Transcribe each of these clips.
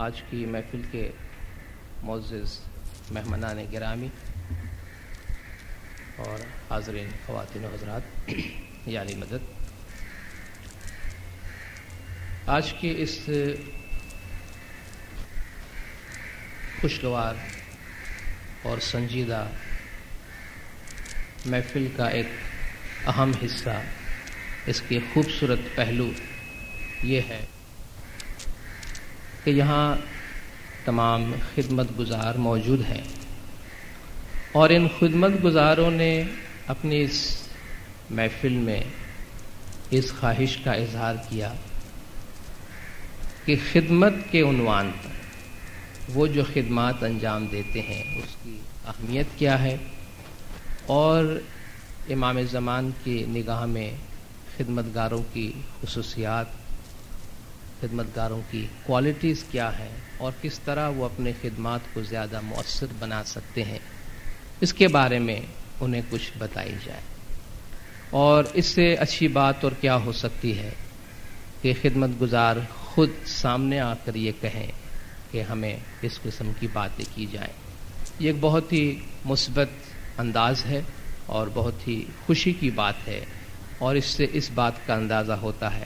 آج کی محفل کے معزز مہمانان گرامی اور حاضرین خواتین و حضرات یعنی مدد، آج کی اس خوشگوار اور سنجیدہ محفل کا ایک اہم حصہ، اس کے خوبصورت پہلو یہ ہے کہ یہاں تمام خدمت گزار موجود ہیں اور ان خدمت گزاروں نے اپنی اس محفل میں اس خواہش کا اظہار کیا کہ خدمت کے عنوان پر وہ جو خدمات انجام دیتے ہیں اس کی اہمیت کیا ہے اور امام زمان کی نگاہ میں خدمتگاروں کی خصوصیات، خدمتگاروں کی کوالٹیز کیا ہیں اور کس طرح وہ اپنے خدمات کو زیادہ مؤثر بنا سکتے ہیں، اس کے بارے میں انہیں کچھ بتائی جائے۔ اور اس سے اچھی بات اور کیا ہو سکتی ہے کہ خدمت گزار خود سامنے آ کر یہ کہیں کہ ہمیں اس قسم کی باتیں کی جائیں۔ یہ ایک بہت ہی مثبت انداز ہے اور بہت ہی خوشی کی بات ہے، اور اس سے اس بات کا اندازہ ہوتا ہے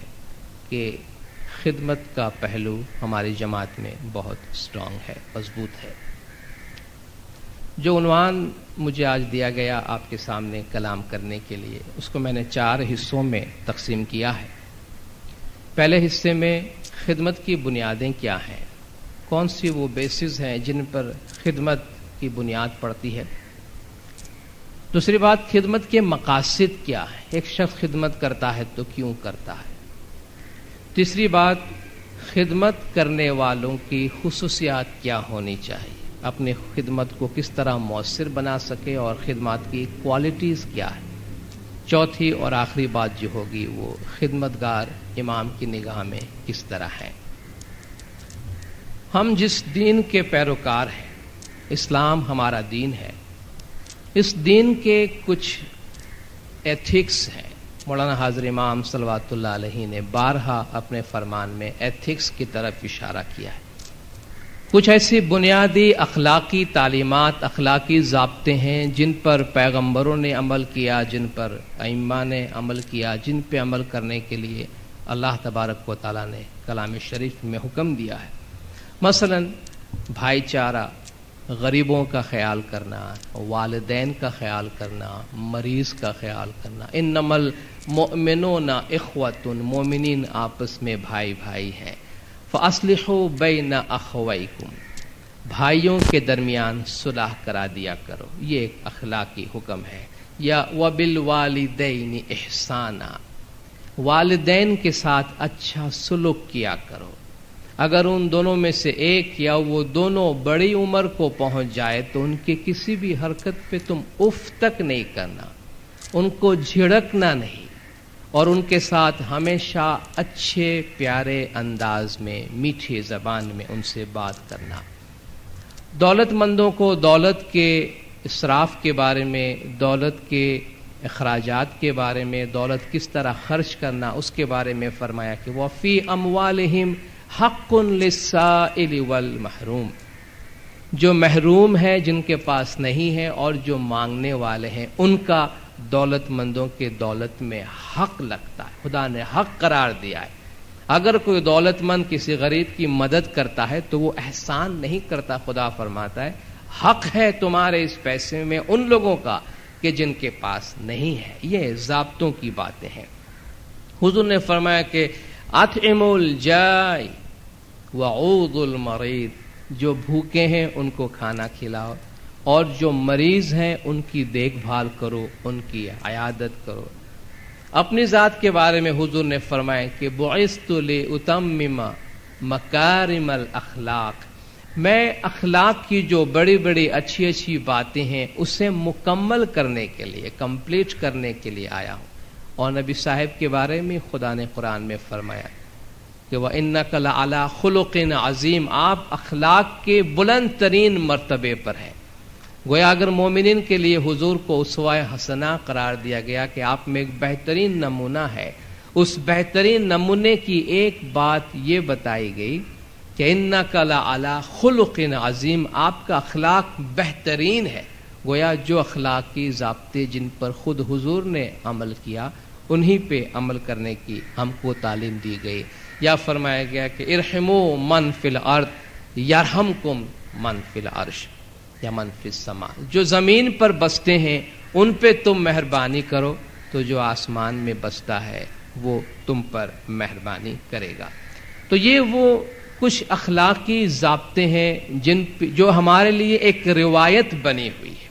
کہ خدمت کا پہلو ہماری جماعت میں بہت اسٹرانگ ہے، مضبوط ہے۔ جو عنوان مجھے آج دیا گیا آپ کے سامنے کلام کرنے کے لیے، اس کو میں نے 4 حصوں میں تقسیم کیا ہے۔ پہلے حصے میں خدمت کی بنیادیں کیا ہیں، کون سی وہ بیسز ہیں جن پر خدمت کی بنیاد پڑتی ہے۔ دوسری بات، خدمت کے مقاصد کیا ہیں، ایک شخص خدمت کرتا ہے تو کیوں کرتا ہے۔ تیسری بات، خدمت کرنے والوں کی خصوصیات کیا ہونی چاہیے، اپنی خدمت کو کس طرح مؤثر بنا سکے اور خدمات کی کوالٹیز کیا ہے۔ چوتھی اور آخری بات جو ہوگی وہ خدمتگار امام کی نگاہ میں کس طرح ہے۔ ہم جس دین کے پیروکار ہیں، اسلام ہمارا دین ہے، اس دین کے کچھ ایتھکس ہیں۔ مولانا حاضر امام صلوات اللہ علیہ نے بارہا اپنے فرمان میں ایتھکس کی طرف اشارہ کیا ہے۔ کچھ ایسی بنیادی اخلاقی تعلیمات، اخلاقی ضابطے ہیں جن پر پیغمبروں نے عمل کیا، جن پر ائمہ نے عمل کیا، جن پہ عمل کرنے کے لیے اللہ تبارک و تعالیٰ نے کلام شریف میں حکم دیا ہے۔ مثلا بھائی چارہ، غریبوں کا خیال کرنا، والدین کا خیال کرنا، مریض کا خیال کرنا۔ انما المؤمنون اخوۃ، مومنین آپس میں بھائی بھائی ہیں۔ فاصلحوا بین اخویکم، بھائیوں کے درمیان صلح کرا دیا کرو، یہ ایک اخلاقی حکم ہے۔ یا وبالوالدین احسانا، والدین کے ساتھ اچھا سلوک کیا کرو۔ اگر ان دونوں میں سے ایک یا وہ دونوں بڑی عمر کو پہنچ جائے تو ان کی کسی بھی حرکت پہ تم اف تک نہیں کرنا، ان کو جھڑکنا نہیں، اور ان کے ساتھ ہمیشہ اچھے پیارے انداز میں، میٹھی زبان میں ان سے بات کرنا۔ دولت مندوں کو دولت کے اسراف کے بارے میں، دولت کے اخراجات کے بارے میں، دولت کس طرح خرچ کرنا اس کے بارے میں فرمایا کہ وَفِي أَمْوَالِهِمْ حق للسائل والمحروم، جو محروم ہیں، جن کے پاس نہیں ہے، اور جو مانگنے والے ہیں، ان کا دولت مندوں کے دولت میں حق لگتا ہے۔ خدا نے حق قرار دیا ہے۔ اگر کوئی دولت مند کسی غریب کی مدد کرتا ہے تو وہ احسان نہیں کرتا، خدا فرماتا ہے حق ہے تمہارے اس پیسے میں ان لوگوں کا کہ جن کے پاس نہیں ہے۔ یہ ضابطوں کی باتیں ہیں۔ حضور نے فرمایا کہ اطعموا الجائع وعودوا المریض، جو بھوکے ہیں ان کو کھانا کھلاؤ، اور جو مریض ہیں ان کی دیکھ بھال کرو، ان کی عیادت کرو۔ اپنی ذات کے بارے میں حضور نے فرمایا کہ بعثت لأتمم مکارم الاخلاق، میں اخلاق کی جو بڑی بڑی اچھی اچھی باتیں ہیں اسے مکمل کرنے کے لیے، کمپلیٹ کرنے کے لیے آیا ہوں۔ اور نبی صاحب کے بارے میں خدا نے قرآن میں فرمایا کہ وَإِنَّكَ لَعَلَىٰ خُلُقٍ عَظِيمٍ، آپ اخلاق کے بلند ترین مرتبے پر ہیں۔ گویا اگر مومنین کے لیے حضور کو اسوہ حسنہ قرار دیا گیا کہ آپ میں ایک بہترین نمونہ ہے، اس بہترین نمونے کی ایک بات یہ بتائی گئی کہ انک لعلی خلق عظیم، آپ کا اخلاق بہترین ہے. گویا جو اخلاقی ضابطے جن پر خود حضور نے عمل کیا انہی پہ عمل کرنے کی ہم کو تعلیم دی گئی. یا فرمایا گیا کہ ارحموا من فی الارض یرحمکم من فی العرش یا من فی السماء، جو زمین پر بستے ہیں ان پہ تم مہربانی کرو تو جو آسمان میں بستا ہے وہ تم پر مہربانی کرے گا. تو یہ وہ کچھ اخلاقی ضابطے ہیں جو ہمارے لیے ایک روایت بنی ہوئی ہے،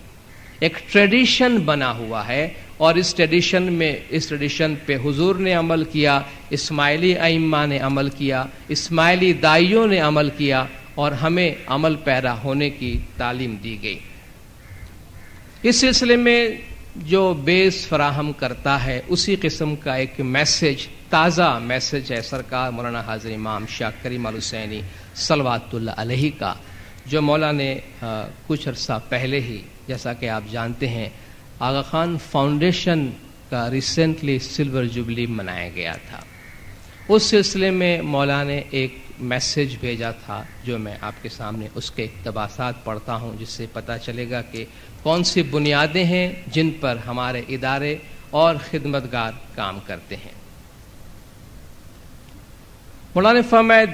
ایک ٹریڈیشن بنا ہوا ہے، اور اس ٹریڈیشن پہ حضور نے عمل کیا، اسماعیلی ائمہ نے عمل کیا، اسماعیلی دائیوں نے عمل کیا، اور ہمیں عمل پیرا ہونے کی تعلیم دی گئی. اس سلسلے میں جو بیس فراہم کرتا ہے اسی قسم کا ایک میسج، تازہ میسج ہے سرکار مولانا حاضر امام شاہ کریم الحسینی صلوات اللہ علیہ کا، جو مولا نے کچھ عرصہ پہلے ہی، جیسا کہ آپ جانتے ہیں، آغا خان فاؤنڈیشن کا ریسنٹلی سلور جوبلی منایا گیا تھا. اس سلسلے میں مولا نے ایک میسج بھیجا تھا جو میں آپ کے سامنے اس کے اقتباسات پڑھتا ہوں، جس سے پتہ چلے گا کہ کون سی بنیادیں ہیں جن پر ہمارے ادارے اور خدمتگار کام کرتے ہیں. مولانا نے فرمایا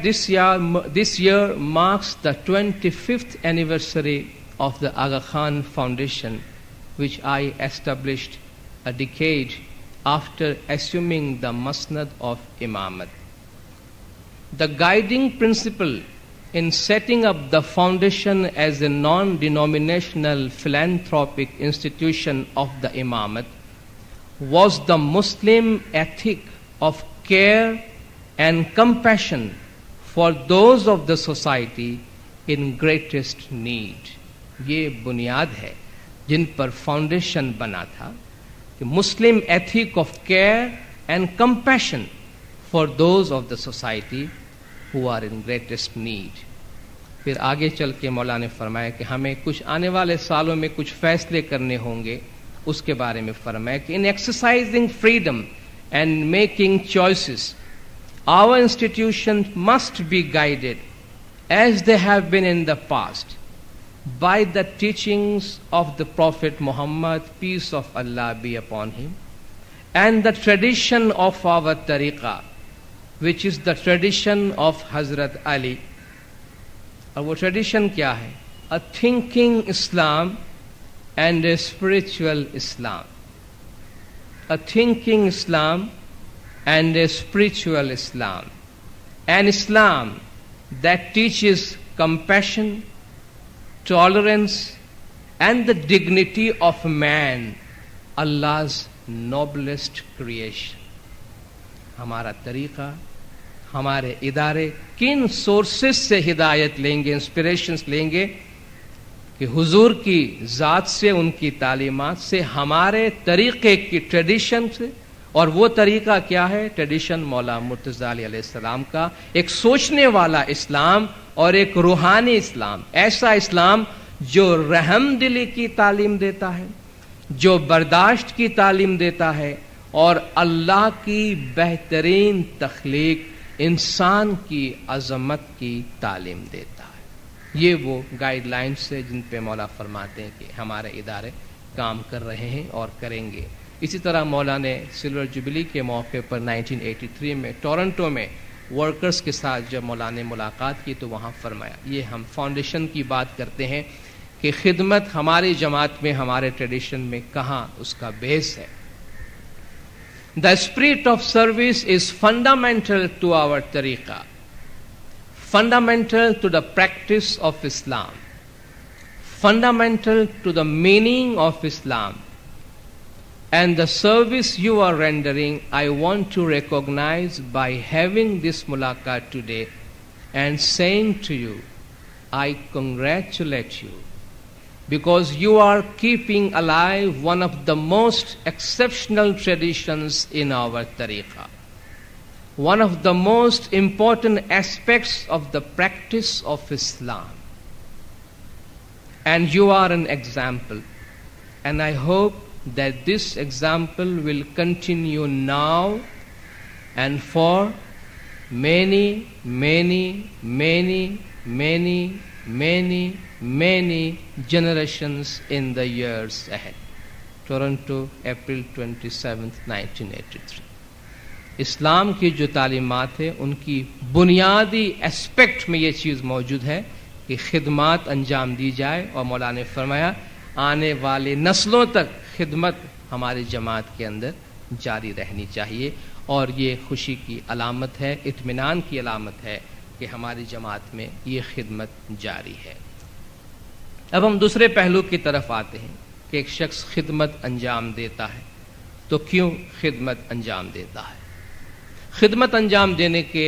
this year marks the 25th anniversary of the Aga Khan Foundation, which I established a decade after assuming the masnad of Imamat. The guiding principle in setting up the foundation as a non-denominational philanthropic institution of the Imamat was the Muslim ethic of care and compassion for those of the society in greatest need. یہ بنیاد ہے جن پر foundation بنا تھا کہ Muslim ethic of care and compassion for those of the society who are in greatest need. پھر آگے چل کے مولا نے فرمایا کہ ہمیں کچھ آنے والے سالوں میں کچھ فیصلے کرنے ہوں گے. اس کے بارے میں فرمایا کہ in exercising freedom and making choices our institutions must be guided as they have been in the past by the teachings of the Prophet Muhammad, peace of Allah be upon him, and the tradition of our tariqah, which is the tradition of Hazrat Ali. اور وہ tradition کیا ہے؟ a thinking Islam and a spiritual Islam. A thinking Islam and a spiritual Islam. An Islam that teaches compassion, tolerance, and the dignity of man, Allah's noblest creation. ہمارا طریقہ، ہمارے ادارے کن sources سے ہدایت لیں گے، انسپریشنز لیں گے؟ کہ حضور کی ذات سے، ان کی تعلیمات سے، ہمارے طریقے کی ٹریڈیشن سے. اور وہ طریقہ کیا ہے؟ ٹریڈیشن مولا مرتضیٰ علیہ السلام کا، ایک سوچنے والا اسلام اور ایک روحانی اسلام. ایسا اسلام جو رحم دلی کی تعلیم دیتا ہے، جو برداشت کی تعلیم دیتا ہے، اور اللہ کی بہترین تخلیق انسان کی عظمت کی تعلیم دیتا ہے. یہ وہ گائیڈ لائنس ہے جن پہ مولا فرماتے ہیں کہ ہمارے ادارے کام کر رہے ہیں اور کریں گے. اسی طرح مولا نے سلور جوبلی کے موقع پر 1983 میں ٹورنٹو میں ورکرز کے ساتھ جب مولا نے ملاقات کی تو وہاں فرمایا، یہ ہم فاؤنڈیشن کی بات کرتے ہیں کہ خدمت ہماری جماعت میں، ہمارے ٹریڈیشن میں کہاں اس کا بیس ہے. The spirit of service is fundamental to our tariqah, fundamental to the practice of Islam, fundamental to the meaning of Islam. And the service you are rendering, I want to recognize by having this mulaqat today and saying to you, I congratulate you, because you are keeping alive one of the most exceptional traditions in our tariqah, one of the most important aspects of the practice of Islam. And you are an example, and I hope that this example will continue now and for many, many, many, many, many, many generations in the years ahead. Toronto, April 27, 1983. اسلام کی جو تعلیمات ہے ان کی بنیادی aspect میں یہ چیز موجود ہے کہ خدمات انجام دی جائے، اور مولانا نے فرمایا آنے والے نسلوں تک خدمت ہماری جماعت کے اندر جاری رہنی چاہیے، اور یہ خوشی کی علامت ہے، اطمینان کی علامت ہے کہ ہماری جماعت میں یہ خدمت جاری ہے۔ اب ہم دوسرے پہلو کی طرف آتے ہیں کہ ایک شخص خدمت انجام دیتا ہے تو کیوں خدمت انجام دیتا ہے؟ خدمت انجام دینے کے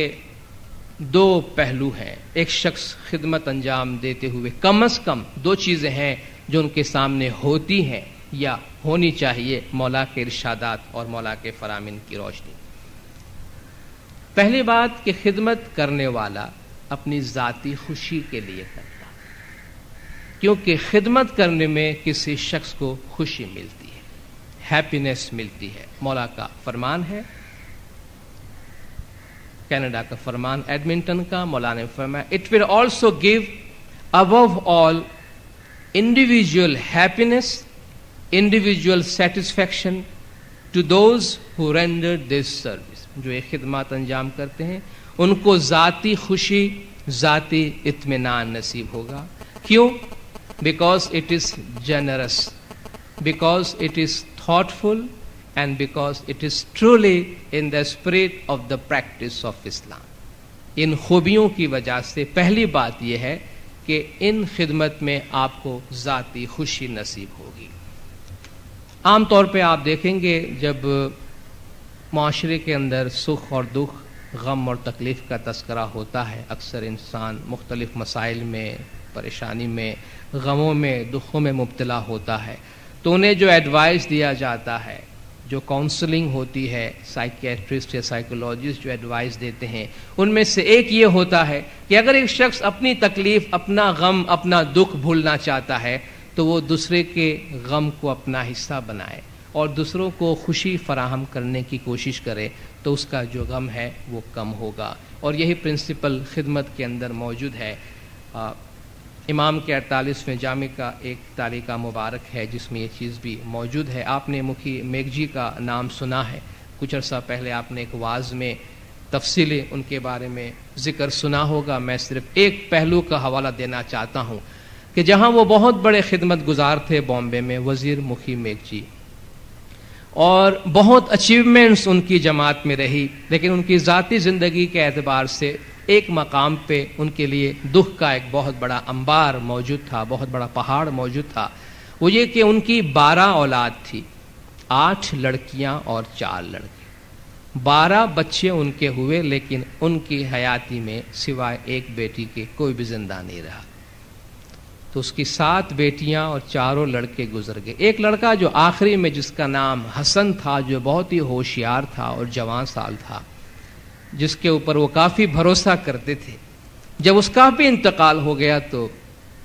دو پہلو ہیں۔ ایک شخص خدمت انجام دیتے ہوئے کم از کم دو چیزیں ہیں جو ان کے سامنے ہوتی ہیں یا ہونی چاہیے مولا کے ارشادات اور مولا کے فرامین کی روشنی۔ پہلی بات کہ خدمت کرنے والا اپنی ذاتی خوشی کے لیے کرتا ہے، کیونکہ خدمت کرنے میں کسی شخص کو خوشی ملتی ہے، ہیپینس ملتی ہے۔ مولا کا فرمان ہے، کینیڈا کا فرمان ایڈمنٹن کا، مولانا نے فرمایا it will also give above all individual happiness, individual satisfaction to those who render this service. جو یہ خدمات انجام کرتے ہیں ان کو ذاتی خوشی، ذاتی اطمینان نصیب ہوگا۔ کیوں؟ Because it is generous, because it is thoughtful, and because it is truly in the spirit of the practice of Islam۔ ان خوبیوں کی وجہ سے پہلی بات یہ ہے کہ ان خدمت میں آپ کو ذاتی خوشی نصیب ہوگی۔ عام طور پہ آپ دیکھیں گے جب معاشرے کے اندر سکھ اور دکھ، غم اور تکلیف کا تذکرہ ہوتا ہے، اکثر انسان مختلف مسائل میں، پریشانی میں، غموں میں، دکھوں میں مبتلا ہوتا ہے، تو انہیں جو ایڈوائس دیا جاتا ہے، جو کاؤنسلنگ ہوتی ہے، سائیکیٹرسٹ یا سائیکولوجسٹ جو ایڈوائس دیتے ہیں، ان میں سے ایک یہ ہوتا ہے کہ اگر ایک شخص اپنی تکلیف، اپنا غم، اپنا دکھ بھولنا چاہتا ہے تو وہ دوسرے کے غم کو اپنا حصہ بنائے اور دوسروں کو خوشی فراہم کرنے کی کوشش کرے، تو اس کا جو غم ہے وہ کم ہوگا۔ اور یہی پرنسپل خدمت کے اندر موجود ہے۔ امام کے 48ویں جامع کا ایک تعلیقہ مبارک ہے جس میں یہ چیز بھی موجود ہے۔ آپ نے مکھی میگھ جی کا نام سنا ہے، کچھ عرصہ پہلے آپ نے ایک واعظ میں تفصیلی ان کے بارے میں ذکر سنا ہوگا۔ میں صرف ایک پہلو کا حوالہ دینا چاہتا ہوں کہ جہاں وہ بہت بڑے خدمت گزار تھے بامبے میں، وزیر مکھی میگھ جی، اور بہت اچیومنٹس ان کی جماعت میں رہی، لیکن ان کی ذاتی زندگی کے اعتبار سے ایک مقام پہ ان کے لیے دکھ کا ایک بہت بڑا انبار موجود تھا، بہت بڑا پہاڑ موجود تھا۔ وہ یہ کہ ان کی 12 اولاد تھی، 8 لڑکیاں اور 4 لڑکے، 12 بچے ان کے ہوئے، لیکن ان کی حیاتی میں سوائے ایک بیٹی کے کوئی بھی زندہ نہیں رہا۔ تو اس کی 7 بیٹیاں اور 4 لڑکے گزر گئے۔ ایک لڑکا جو آخری میں، جس کا نام حسن تھا، جو بہت ہی ہوشیار تھا اور جوان سال تھا، جس کے اوپر وہ کافی بھروسہ کرتے تھے، جب اس کا بھی انتقال ہو گیا تو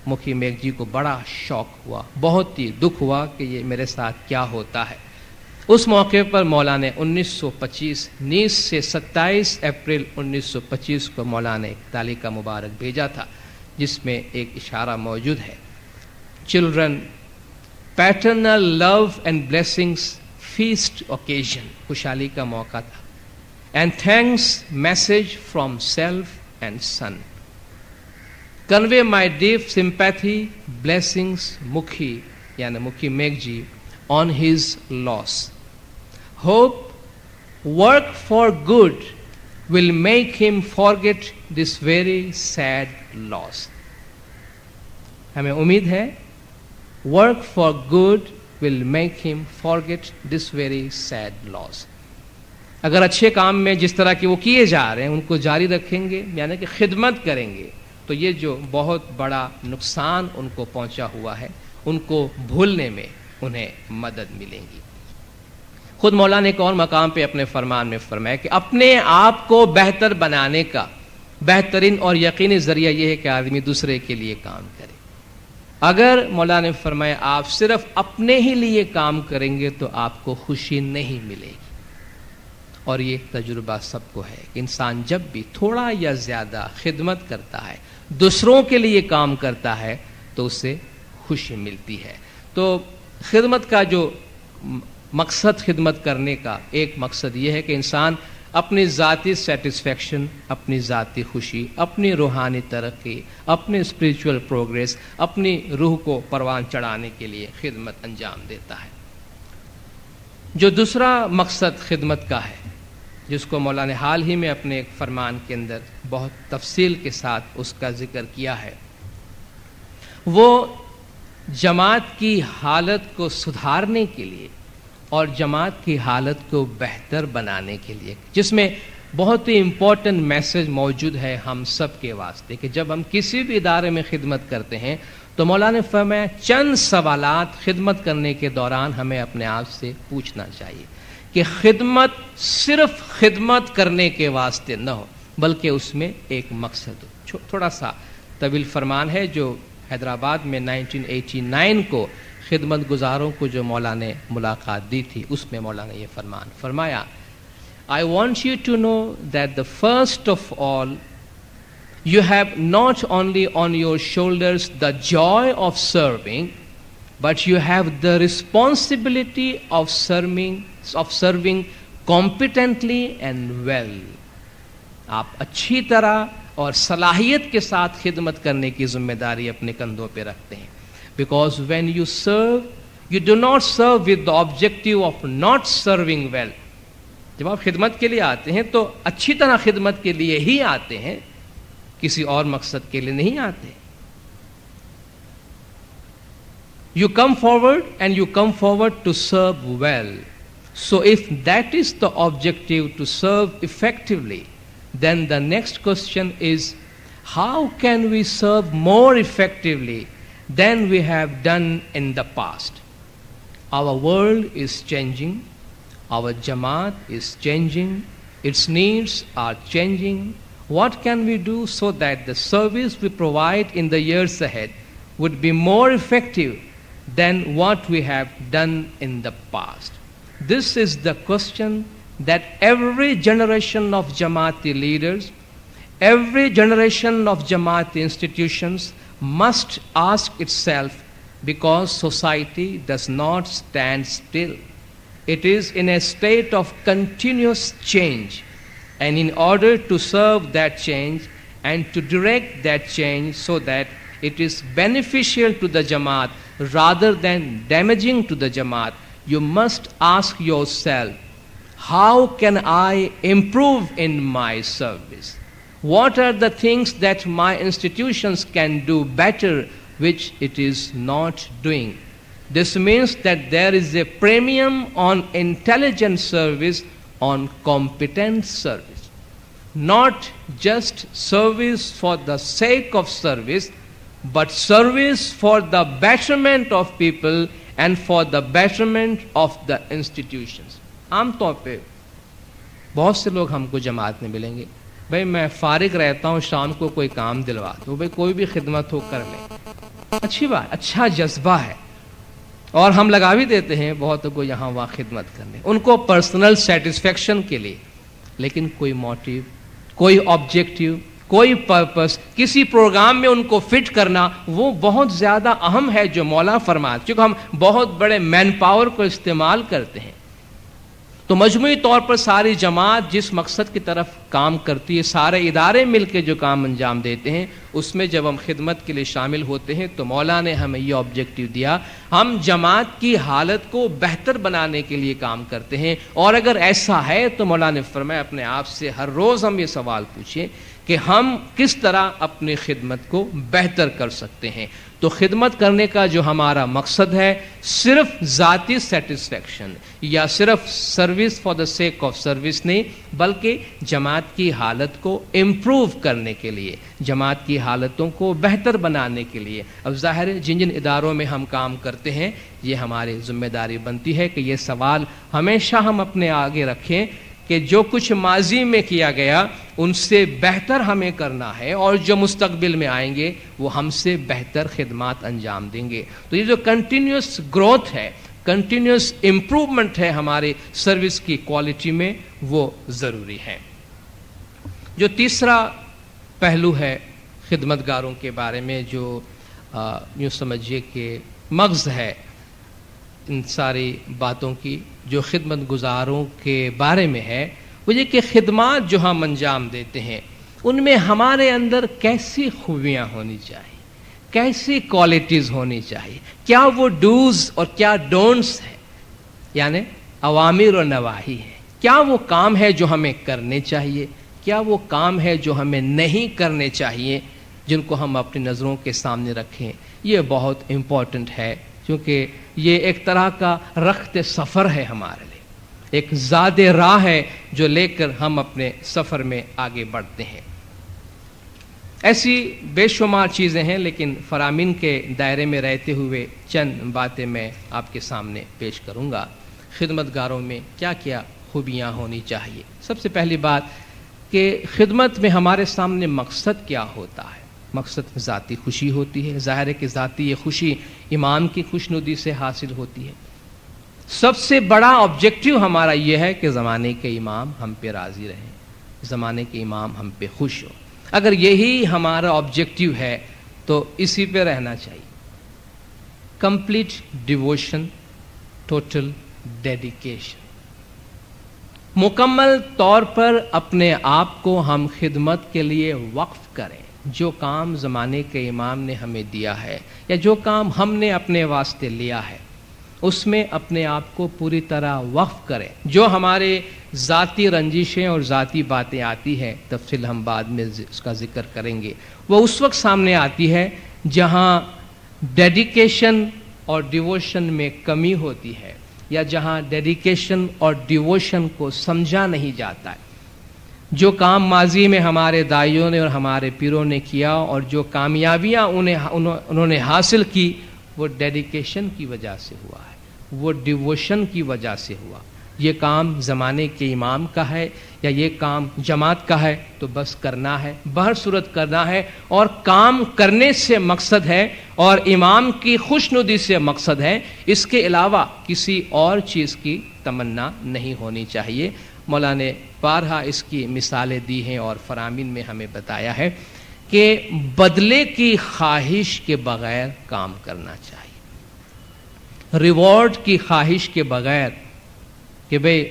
مکھی میگھ جی کو بڑا شوق ہوا، بہت ہی دکھ ہوا کہ یہ میرے ساتھ کیا ہوتا ہے۔ اس موقع پر مولا نے 19 سے 27 اپریل 1925 کو مولا نے ایک تعلیقہ مبارک بھیجا تھا جس میں ایک اشارہ موجود ہے، children paternal love and blessings feast occasion, خوشحالی کا موقع تھا، and thanks message from self and son. Convey my deep sympathy, blessings, Mukhi, yani Mukhi Megh Ji, on his loss. Hope work for good will make him forget this very sad loss. ہمیں امید ہے work for good will make him forget this very sad loss. اگر اچھے کام میں جس طرح کے وہ کیے جا رہے ہیں ان کو جاری رکھیں گے، یعنی کہ خدمت کریں گے، تو یہ جو بہت بڑا نقصان ان کو پہنچا ہوا ہے ان کو بھولنے میں انہیں مدد ملے گی۔ خود مولا نے ایک اور مقام پہ اپنے فرمان میں فرمایا کہ اپنے آپ کو بہتر بنانے کا بہترین اور یقینی ذریعہ یہ ہے کہ آدمی دوسرے کے لیے کام کرے۔ اگر مولا نے فرمایا آپ صرف اپنے ہی لیے کام کریں گے تو آپ کو خوشی نہیں ملے گی، اور یہ تجربہ سب کو ہے کہ انسان جب بھی تھوڑا یا زیادہ خدمت کرتا ہے، دوسروں کے لیے کام کرتا ہے، تو اسے خوشی ملتی ہے۔ تو خدمت کا جو مقصد، خدمت کرنے کا ایک مقصد یہ ہے کہ انسان اپنی ذاتی سیٹسفیکشن، اپنی ذاتی خوشی، اپنی روحانی ترقی، اپنی اسپریچول پروگریس، اپنی روح کو پروان چڑھانے کے لیے خدمت انجام دیتا ہے۔ جو دوسرا مقصد خدمت کا ہے، جس کو مولا نے حال ہی میں اپنے ایک فرمان کے اندر بہت تفصیل کے ساتھ اس کا ذکر کیا ہے، وہ جماعت کی حالت کو سدھارنے کے لیے اور جماعت کی حالت کو بہتر بنانے کے لیے، جس میں بہت ہی امپورٹنٹ میسج موجود ہے ہم سب کے واسطے کہ جب ہم کسی بھی ادارے میں خدمت کرتے ہیں تو مولا نے فرمایا چند سوالات خدمت کرنے کے دوران ہمیں اپنے آپ سے پوچھنا چاہیے کہ خدمت صرف خدمت کرنے کے واسطے نہ ہو، بلکہ اس میں ایک مقصد ہو۔ تھوڑا سا طویل فرمان ہے جو حیدرآباد میں 1989 کو خدمت گزاروں کو جو مولا نے ملاقات دی تھی، اس میں مولا نے یہ فرمان فرمایا، I want you to know that the first of all, you have not only on your shoulders the joy of serving, but you have the responsibility of serving competently and well. آپ اچھی طرح اور صلاحیت کے ساتھ خدمت کرنے کی ذمہ داری اپنے کندھوں پہ رکھتے ہیں. Because when you serve, you do not serve with the objective of not serving well. جب آپ خدمت کے لیے آتے ہیں تو اچھی طرح خدمت کے لیے ہی آتے ہیں، کسی اور مقصد کے لیے نہیں آتے. You come forward and you come forward to serve well. So if that is the objective, to serve effectively, then the next question is, how can we serve more effectively than we have done in the past? Our world is changing. Our Jamaat is changing. Its needs are changing. What can we do so that the service we provide in the years ahead would be more effective than what we have done in the past? This is the question that every generation of Jamaati leaders, every generation of Jamaati institutions must ask itself, because society does not stand still. It is in a state of continuous change, and in order to serve that change and to direct that change so that it is beneficial to the Jamaat rather than damaging to the Jamaat, you must ask yourself, how can I improve in my service? What are the things that my institutions can do better which it is not doing? This means that there is a premium on intelligent service, on competent service. Not just service for the sake of service, but service for the betterment of people and for the betterment of the institutions. عام طور پہ بہت سے لوگ ہم کو جماعت میں ملیں گے، بھائی میں فارغ رہتا ہوں، شام کو کوئی کام دلوا دو، بھائی کوئی بھی خدمت ہو کر لیں، اچھی بات، اچھا جذبہ ہے، اور ہم لگا بھی دیتے ہیں بہتوں کو یہاں وہاں خدمت کرنے، ان کو پرسنل سیٹسفیکشن کے لیے، لیکن کوئی موٹیو، کوئی آبجیکٹیو، کوئی پرپس، کسی پروگرام میں ان کو فٹ کرنا، وہ بہت زیادہ اہم ہے جو مولا فرماتے، کیونکہ ہم بہت بڑے مین پاور کو استعمال کرتے ہیں. تو مجموعی طور پر ساری جماعت جس مقصد کی طرف کام کرتی ہے، سارے ادارے مل کے جو کام انجام دیتے ہیں، اس میں جب ہم خدمت کے لیے شامل ہوتے ہیں تو مولا نے ہمیں یہ آبجیکٹیو دیا، ہم جماعت کی حالت کو بہتر بنانے کے لیے کام کرتے ہیں. اور اگر ایسا ہے تو مولا نے فرمایا اپنے آپ سے ہر روز ہم یہ سوال پوچھیں کہ ہم کس طرح اپنی خدمت کو بہتر کر سکتے ہیں. تو خدمت کرنے کا جو ہمارا مقصد ہے، صرف ذاتی سیٹسفیکشن یا صرف service for the sake of service نہیں، بلکہ جماعت کی حالت کو امپروو کرنے کے لیے، جماعت کی حالتوں کو بہتر بنانے کے لیے. اب ظاہر ہے جن جن اداروں میں ہم کام کرتے ہیں، یہ ہماری ذمہ داری بنتی ہے کہ یہ سوال ہمیشہ ہم اپنے آگے رکھیں کہ جو کچھ ماضی میں کیا گیا ان سے بہتر ہمیں کرنا ہے، اور جو مستقبل میں آئیں گے وہ ہم سے بہتر خدمات انجام دیں گے. تو یہ جو کنٹینیوس گروتھ ہے، کنٹینیوس امپروومنٹ ہے ہمارے سروس کی کوالٹی میں، وہ ضروری ہے۔ جو تیسرا پہلو ہے خدمت گاروں کے بارے میں، جو یوں سمجھیے کہ مغز ہے ان ساری باتوں کی، جو خدمت گزاروں کے بارے میں ہے، وہ یہ کہ خدمات جو ہم انجام دیتے ہیں ان میں ہمارے اندر کیسی خوبیاں ہونی چاہیے، کیسی کوالٹیز ہونی چاہیے، کیا وہ ڈوز اور کیا ڈونٹس ہیں، یعنی اوامر اور نواہی ہے، کیا وہ کام ہے جو ہمیں کرنے چاہیے، کیا وہ کام ہے جو ہمیں نہیں کرنے چاہیے، جن کو ہم اپنی نظروں کے سامنے رکھیں۔ یہ بہت امپورٹنٹ ہے، کیونکہ یہ ایک طرح کا رخت سفر ہے ہمارے لیے، ایک زاد راہ ہے جو لے کر ہم اپنے سفر میں آگے بڑھتے ہیں۔ ایسی بے شمار چیزیں ہیں، لیکن فرامین کے دائرے میں رہتے ہوئے چند باتیں میں آپ کے سامنے پیش کروں گا۔ خدمت گاروں میں کیا کیا خوبیاں ہونی چاہیے؟ سب سے پہلی بات کہ خدمت میں ہمارے سامنے مقصد کیا ہوتا ہے؟ مقصد ذاتی خوشی ہوتی ہے، ظاہر ہے کہ ذاتی یہ خوشی امام کی خوشنودی سے حاصل ہوتی ہے۔ سب سے بڑا آبجیکٹیو ہمارا یہ ہے کہ زمانے کے امام ہم پہ راضی رہیں، زمانے کے امام ہم پہ خوش ہو۔ اگر یہی ہمارا آبجیکٹیو ہے تو اسی پہ رہنا چاہیے۔ کمپلیٹ ڈیووشن، ٹوٹل ڈیڈیکیشن، مکمل طور پر اپنے آپ کو ہم خدمت کے لیے وقف کریں۔ جو کام زمانے کے امام نے ہمیں دیا ہے یا جو کام ہم نے اپنے واسطے لیا ہے، اس میں اپنے آپ کو پوری طرح وقف کریں۔ جو ہمارے ذاتی رنجشیں اور ذاتی باتیں آتی ہیں، تفصیل ہم بعد میں اس کا ذکر کریں گے، وہ اس وقت سامنے آتی ہے جہاں ڈیڈیکیشن اور ڈیووشن میں کمی ہوتی ہے، یا جہاں ڈیڈیکیشن اور ڈیووشن کو سمجھا نہیں جاتا ہے۔ جو کام ماضی میں ہمارے دائیوں نے اور ہمارے پیروں نے کیا اور جو کامیابیاں انہوں نے حاصل کی، وہ ڈیڈیکیشن کی وجہ سے ہوا ہے، وہ ڈیووشن کی وجہ سے ہوا۔ یہ کام زمانے کے امام کا ہے یا یہ کام جماعت کا ہے تو بس کرنا ہے، بہر صورت کرنا ہے، اور کام کرنے سے مقصد ہے اور امام کی خوشنودی سے مقصد ہے، اس کے علاوہ کسی اور چیز کی تمنا نہیں ہونی چاہیے۔ مولا نے بارہا اس کی مثالیں دی ہیں اور فرامین میں ہمیں بتایا ہے کہ بدلے کی خواہش کے بغیر کام کرنا چاہیے، ریوارڈ کی خواہش کے بغیر کہ بھئی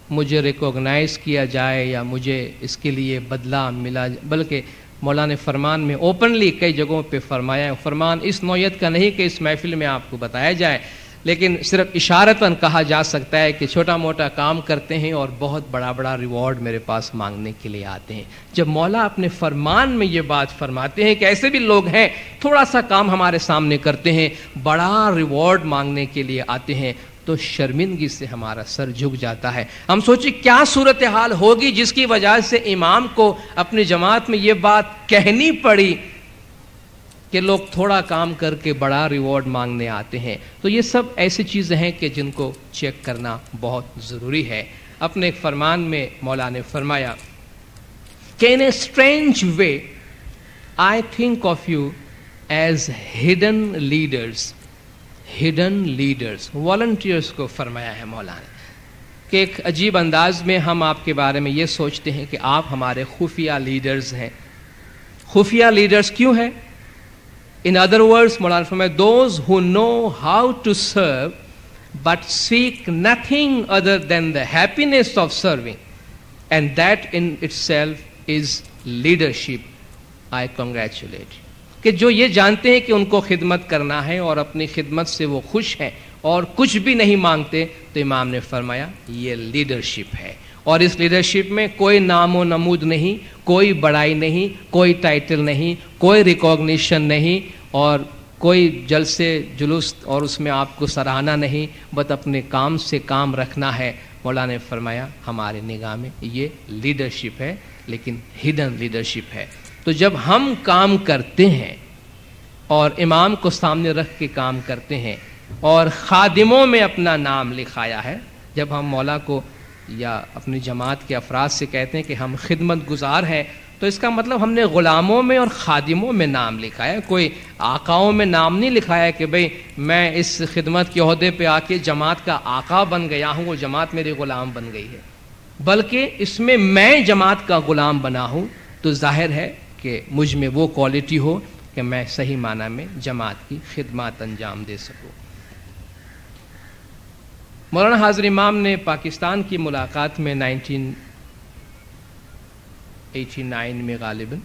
مجھے ریکوگنائز کیا جائے یا مجھے اس کے لیے بدلہ ملا جائے، بلکہ مولا نے فرمان میں اوپنلی کئی جگہوں پہ فرمایا ہے۔ فرمان اس نوعیت کا نہیں کہ اس محفل میں آپ کو بتایا جائے، لیکن صرف اشارتاً کہا جا سکتا ہے کہ چھوٹا موٹا کام کرتے ہیں اور بہت بڑا بڑا ریوارڈ میرے پاس مانگنے کے لیے آتے ہیں۔ جب مولا اپنے فرمان میں یہ بات فرماتے ہیں کہ ایسے بھی لوگ ہیں تھوڑا سا کام ہمارے سامنے کرتے ہیں، بڑا ریوارڈ مانگنے کے لیے آتے ہیں، تو شرمندگی سے ہمارا سر جھک جاتا ہے۔ ہم سوچیں کیا صورتحال ہوگی جس کی وجہ سے امام کو اپنی جماعت میں یہ بات کہنی پڑی کہ لوگ تھوڑا کام کر کے بڑا ریوارڈ مانگنے آتے ہیں۔ تو یہ سب ایسی چیزیں ہیں کہ جن کو چیک کرنا بہت ضروری ہے۔ اپنے ایک فرمان میں مولا نے فرمایا کہ in a strange way I think of you as hidden leaders، hidden leaders، volunteers کو فرمایا ہے مولا نے کہ ایک عجیب انداز میں ہم آپ کے بارے میں یہ سوچتے ہیں کہ آپ ہمارے خفیہ لیڈرز ہیں۔ خفیہ لیڈرز کیوں ہیں؟ In other words, مولانا فرمایا those who know how to serve but seek nothing other than the happiness of serving, and that in itself is leadership. I congratulate you. کہ جو یہ جانتے ہیں کہ ان کو خدمت کرنا ہے اور اپنی خدمت سے وہ خوش ہیں اور کچھ بھی نہیں مانگتے، تو امام نے فرمایا یہ لیڈرشپ ہے۔ اور اس لیڈرشپ میں کوئی نام و نمود نہیں، کوئی بڑائی نہیں، کوئی ٹائٹل نہیں، کوئی ریکوگنیشن نہیں، اور کوئی جلسے جلوس اور اس میں آپ کو سراہنا نہیں، بس اپنے کام سے کام رکھنا ہے۔ مولا نے فرمایا ہمارے نگاہ میں یہ لیڈرشپ ہے، لیکن ہڈن لیڈرشپ ہے۔ تو جب ہم کام کرتے ہیں اور امام کو سامنے رکھ کے کام کرتے ہیں اور خادموں میں اپنا نام لکھایا ہے، جب ہم مولا کو یا اپنی جماعت کے افراد سے کہتے ہیں کہ ہم خدمت گزار ہیں، تو اس کا مطلب ہم نے غلاموں میں اور خادموں میں نام لکھا ہے، کوئی آقاؤں میں نام نہیں لکھا ہے کہ بھئی میں اس خدمت کے عہدے پہ آ کے جماعت کا آقا بن گیا ہوں، وہ جماعت میری غلام بن گئی ہے، بلکہ اس میں جماعت کا غلام بنا ہوں، تو ظاہر ہے کہ مجھ میں وہ کوالٹی ہو کہ میں صحیح معنی میں جماعت کی خدمات انجام دے سکوں۔ مولانا حاضر امام نے پاکستان کی ملاقات میں 1989 میں غالباً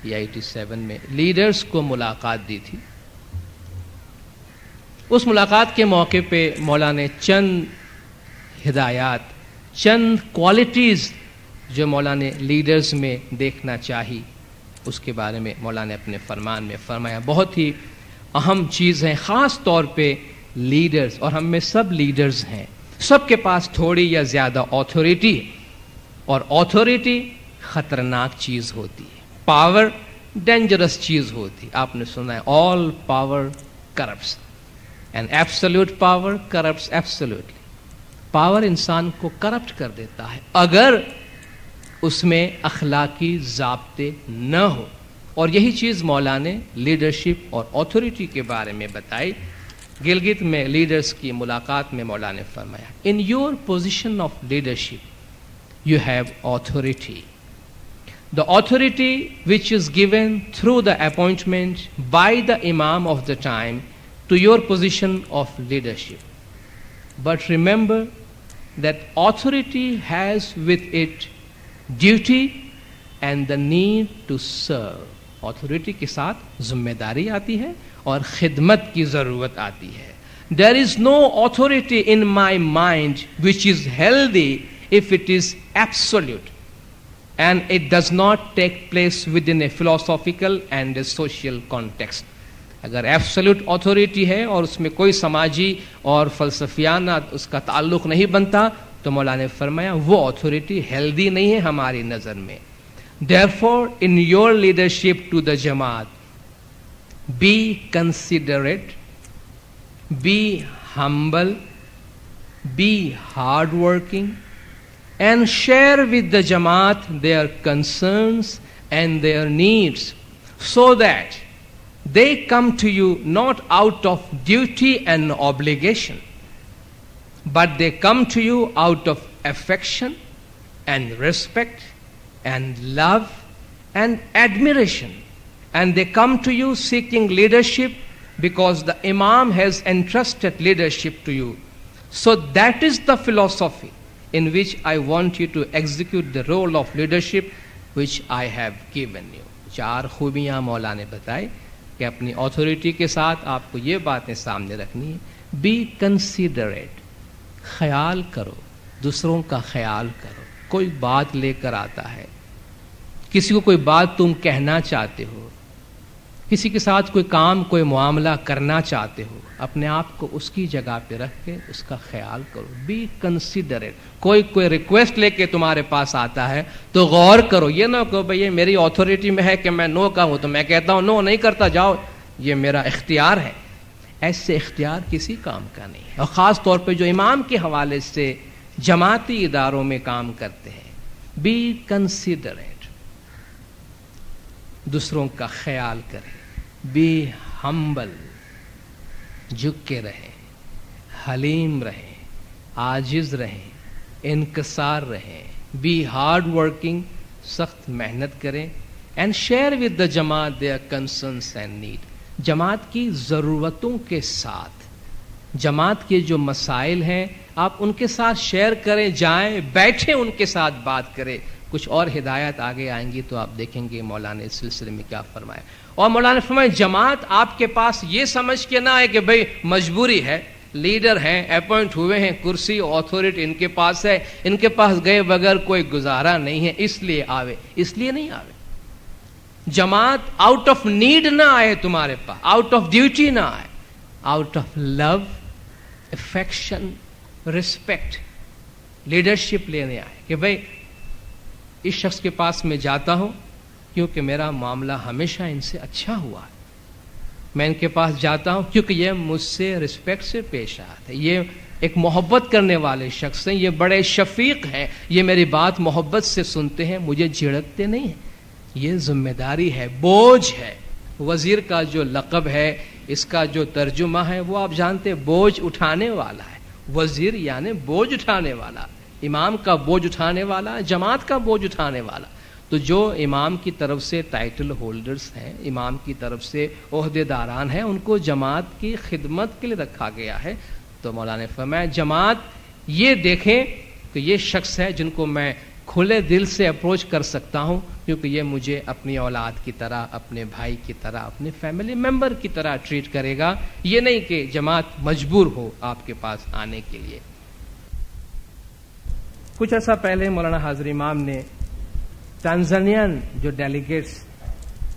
یا 87 میں لیڈرز کو ملاقات دی تھی۔ اس ملاقات کے موقع پہ مولانا نے چند ہدایات، چند کوالٹیز جو مولانا نے لیڈرز میں دیکھنا چاہی، اس کے بارے میں مولانا نے اپنے فرمان میں فرمایا۔ بہت ہی اہم چیز ہے، خاص طور پہ لیڈرز، اور ہم میں سب لیڈرز ہیں، سب کے پاس تھوڑی یا زیادہ اتھارٹی ہے، اور اتھارٹی خطرناک چیز ہوتی ہے، پاور ڈینجرس چیز ہوتی ہے۔ آپ نے سنا ہے all power corrupts and absolute power corrupts absolutely. Power انسان کو کرپٹ کر دیتا ہے اگر اس میں اخلاقی ضابطے نہ ہو، اور یہی چیز مولانا نے لیڈرشپ اور اتھارٹی کے بارے میں بتائی۔ گلگت میں لیڈرز کی ملاقات میں مولانا نے فرمایا، in your position of leadership you have authority. The authority which is given through the appointment by the Imam of the time to your position of leadership. But remember that authority has with it duty and the need to serve. Authority کے ساتھ ذمہ داری آتی ہے اور خدمت کی ضرورت آتی ہے۔ There is no authority in my mind which is healthy if it is absolute and it does not take place within a philosophical and a social context. اگر ایبسولوٹ اتھارٹی ہے اور اس میں کوئی سماجی اور فلسفیانہ اس کا تعلق نہیں بنتا تو مولانا نے فرمایا وہ اتھارٹی ہیلدی نہیں ہے ہماری نظر میں۔ Therefore, in your leadership to the Jamaat, be considerate, be humble, be hardworking, and share with the Jamaat their concerns and their needs so that they come to you not out of duty and obligation, but they come to you out of affection and respect and love and admiration, and they come to you seeking leadership because the Imam has entrusted leadership to you. So that is the philosophy in which I want you to execute the role of leadership which I have given you. 4 خوبیاں مولا نے بتائی کہ اپنی authority کے ساتھ آپ کو یہ باتیں سامنے رکھنی ہے۔ بی کنسیڈریٹ، خیال کرو، دوسروں کا خیال کرو۔ کوئی بات لے کر آتا ہے، کسی کو کوئی بات تم کہنا چاہتے ہو، کسی کے ساتھ کوئی کام کوئی معاملہ کرنا چاہتے ہو، اپنے آپ کو اس کی جگہ پہ رکھ کے اس کا خیال کرو۔ بی کنسیڈریٹ، کوئی ریکویسٹ لے کے تمہارے پاس آتا ہے تو غور کرو، یہ نہ کہو بھئی یہ میری اتھارٹی میں ہے کہ میں نو کہوں تو میں کہتا ہوں نو نہیں کرتا، جاؤ یہ میرا اختیار ہے۔ ایسے اختیار کسی کام کا نہیں ہے، اور خاص طور پہ جو امام کے حوالے سے جماعتی اداروں میں کام کرتے ہیں۔ بی کنسیڈریٹ، دوسروں کا خیال کریں۔ بی ہمبل، جھک کے رہیں، حلیم رہیں، عاجز رہیں، انکسار رہیں۔ بی ہارڈ ورکنگ، سخت محنت کریں۔ اینڈ شیئر ود دا جماعت دیئر کنسرنس اینڈ نیڈ، جماعت کی ضرورتوں کے ساتھ، جماعت کے جو مسائل ہیں آپ ان کے ساتھ شیئر کریں، جائیں بیٹھیں ان کے ساتھ بات کریں۔ کچھ اور ہدایات آگے آئیں گی تو آپ دیکھیں گے مولانا نے اس سلسلے میں کیا فرمایا۔ اور مولانا نے فرمایا جماعت آپ کے پاس یہ سمجھ کے نہ آئے کہ بھئی مجبوری ہے، لیڈر ہیں، اپوائنٹ ہوئے ہیں، کرسی اتھارٹی ان کے پاس ہے، ان کے پاس گئے بغیر کوئی گزارا نہیں ہے اس لیے آوے، اس لیے نہیں آوے۔ جماعت آؤٹ آف نیڈ نہ آئے تمہارے پاس، آؤٹ آف ڈیوٹی نہ آئے، out of love, affection, respect, leadership لینے آئے کہ بھئی اس شخص کے پاس میں جاتا ہوں کیونکہ میرا معاملہ ہمیشہ ان سے اچھا ہوا ہے، میں ان کے پاس جاتا ہوں کیونکہ یہ مجھ سے رسپیکٹ سے پیش آتے ہیں، یہ ایک محبت کرنے والے شخص ہیں, یہ بڑے شفیق ہیں, یہ میری بات محبت سے سنتے ہیں, مجھے جھڑکتے نہیں ہیں. یہ ذمہ داری ہے, بوجھ ہے. وزیر کا جو لقب ہے, اس کا جو ترجمہ ہے وہ آپ جانتے ہیں, بوجھ اٹھانے والا ہے. وزیر یعنی بوجھ اٹھانے والا, امام کا بوجھ اٹھانے والا, جماعت کا بوجھ اٹھانے والا. تو جو امام کی طرف سے ٹائٹل ہولڈرز ہیں, امام کی طرف سے عہدے داران ہیں, ان کو جماعت کی خدمت کے لیے رکھا گیا ہے. تو مولانا نے فرمایا جماعت یہ دیکھیں کہ یہ شخص ہے جن کو میں کھلے دل سے اپروچ کر سکتا ہوں, کیونکہ یہ مجھے اپنی اولاد کی طرح, اپنے بھائی کی طرح, اپنے فیملی ممبر کی طرح ٹریٹ کرے گا. یہ نہیں کہ جماعت مجبور ہو آپ کے پاس آنے کے لیے. کچھ عرصہ پہلے مولانا حاضر امام نے ٹانزانین جو ڈیلیگیٹس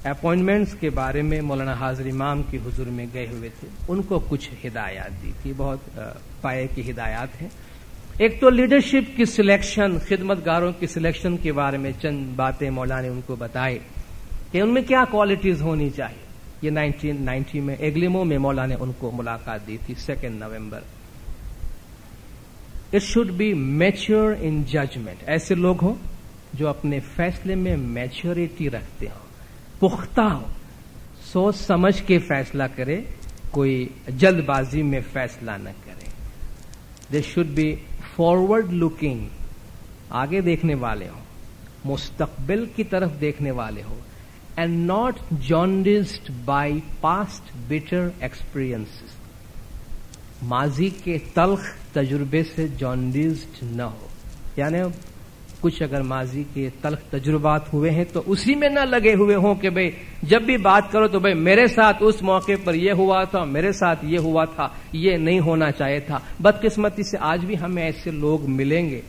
اپوائنٹمنٹس کے بارے میں مولانا حاضر امام کے حضور میں گئے ہوئے تھے, ان کو کچھ ہدایات دی تھی, بہت پائے کی ہدایات ہیں. ایک تو لیڈرشپ کی سلیکشن, خدمت گاروں کی سلیکشن کے بارے میں چند باتیں مولانا نے ان کو بتائے کہ ان میں کیا کوالٹیز ہونی چاہیے. یہ 1990 میں ایگلیمو میں مولانا نے ان کو ملاقات دی تھی 2 نومبر. It should be mature in judgement, ایسے لوگ ہوں جو اپنے فیصلے میں میچورٹی رکھتے ہوں, پختہ ہو, سوچ سمجھ کے فیصلہ کرے, کوئی جلد بازی میں فیصلہ نہ کرے. They should be forward looking, آگے دیکھنے والے ہوں, مستقبل کی طرف دیکھنے والے ہوں, and not jaundiced by past bitter experiences, ماضی کے تلخ تجربے سے جانڈسڈ نہ ہو. یعنی کچھ اگر ماضی کے تلخ تجربات ہوئے ہیں تو اسی میں نہ لگے ہوئے ہوں کہ بھئی جب بھی بات کرو تو بھئی میرے ساتھ اس موقع پر یہ ہوا تھا, میرے ساتھ یہ ہوا تھا, یہ نہیں ہونا چاہیے تھا. بدقسمتی سے آج بھی ہمیں ایسے لوگ ملیں گے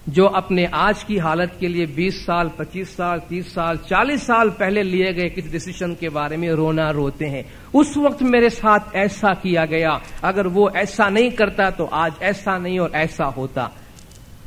جو اپنے آج کی حالت کے لیے 20 سال 25 سال 30 سال 40 سال پہلے لیے گئے کسی ڈیسیشن کے بارے میں رونا روتے ہیں. اس وقت میرے ساتھ ایسا کیا گیا, اگر وہ ایسا نہیں کرتا تو آج ایسا نہیں اور ایسا ہوتا.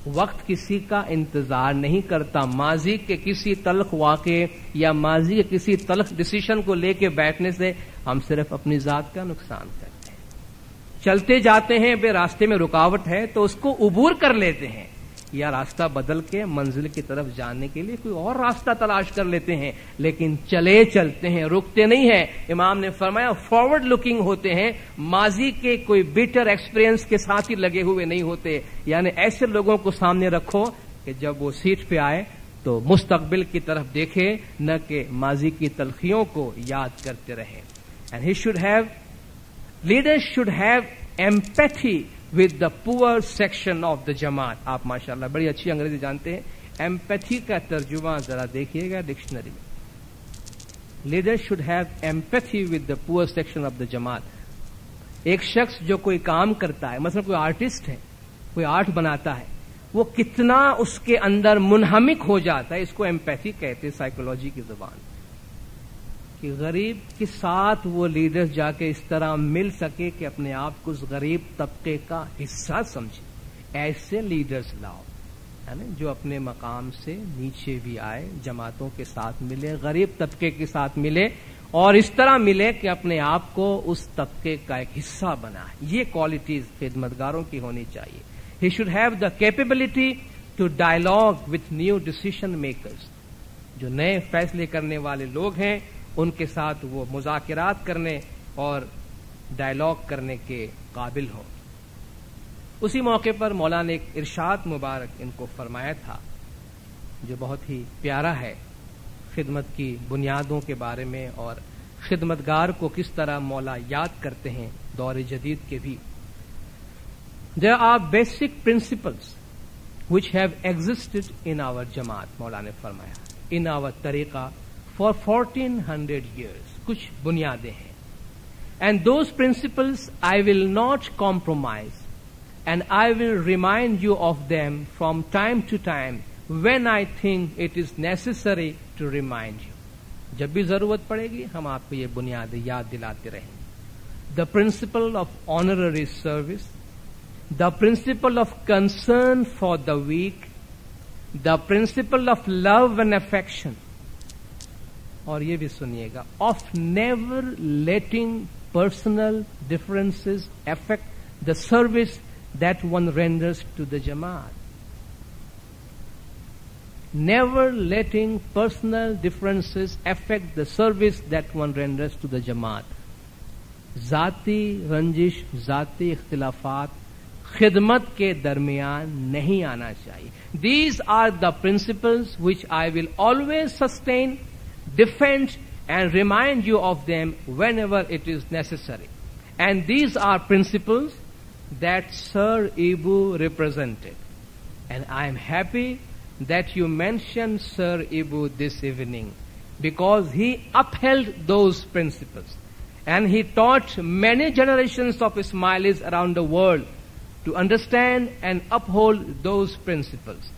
وقت کسی کا انتظار نہیں کرتا. ماضی کے کسی تلخ واقعے یا ماضی کے کسی تلخ ڈیسیشن کو لے کے بیٹھنے سے ہم صرف اپنی ذات کا نقصان کرتے ہیں. چلتے جاتے ہیں, بے راستے میں رکاوٹ ہے تو اس کو عبور کر لیتے ہیں, یا راستہ بدل کے منزل کی طرف جانے کے لیے کوئی اور راستہ تلاش کر لیتے ہیں, لیکن چلے چلتے ہیں, رکتے نہیں ہیں. امام نے فرمایا فارورڈ لکنگ ہوتے ہیں, ماضی کے کوئی بیٹر ایکسپیرئنس کے ساتھ ہی لگے ہوئے نہیں ہوتے. یعنی ایسے لوگوں کو سامنے رکھو کہ جب وہ سیٹ پہ آئے تو مستقبل کی طرف دیکھے, نہ کہ ماضی کی تلخیوں کو یاد کرتے رہے. And he should have, leaders should have empathy with the poor section of the جماعت. آپ ماشاءاللہ بڑی اچھی انگریزی جانتے ہیں. ایمپیتھی کا ترجمہ ذرا دیکھیے گا ڈکشنری میں. Leader should have empathy with the poor section of the جماعت. ایک شخص جو کوئی کام کرتا ہے, مثلا کوئی آرٹسٹ ہے, کوئی آرٹ بناتا ہے, وہ کتنا اس کے اندر منہمک ہو جاتا ہے, اس کو ایمپیتھی کہتے ہیں سائیکولوجی کی زبان, کہ غریب کے ساتھ وہ لیڈر جا کے اس طرح مل سکے کہ اپنے آپ کو اس غریب طبقے کا حصہ سمجھے. ایسے لیڈرز لاؤ, یعنی جو اپنے مقام سے نیچے بھی آئے, جماعتوں کے ساتھ ملے, غریب طبقے کے ساتھ ملے, اور اس طرح ملے کہ اپنے آپ کو اس طبقے کا ایک حصہ بنائے. یہ کوالٹیز خدمتگاروں کی ہونی چاہیے. He should have the capability to dialogue with new decision makers. جو نئے فیصلے کرنے والے لوگ ہیں ان کے ساتھ وہ مذاکرات کرنے اور ڈائلاگ کرنے کے قابل ہوں. اسی موقع پر مولانا نے ایک ارشاد مبارک ان کو فرمایا تھا جو بہت ہی پیارا ہے, خدمت کی بنیادوں کے بارے میں اور خدمتگار کو کس طرح مولا یاد کرتے ہیں دور جدید کے بھی. There are basic principles which have existed in our جماعت, مولانا نے فرمایا, in our طریقہ for 1400 years. کچھ بنیادیں ہیں. And those principles I will not compromise, and I will remind you of them from time to time when I think it is necessary to remind you. جب بھی ضرورت پڑے گی ہم آپ کو یہ بنیادیں یاد دلاتے رہیں گے. The principle of honorary service, the principle of concern for the weak, the principle of love and affection, اور یہ بھی سنیے گا, of never letting personal differences affect the service that one renders to the Jamaat. Never letting personal differences affect the service that one renders to the Jamaat. ذاتی رنجش، ذاتی اختلافات خدمت کے درمیان نہیں آنا چاہیے. These are the principles which I will always sustain, defend and remind you of them whenever it is necessary. And these are principles that Sir Ibu represented. And I am happy that you mentioned Sir Ibu this evening, because he upheld those principles. And he taught many generations of Ismailis around the world to understand and uphold those principles.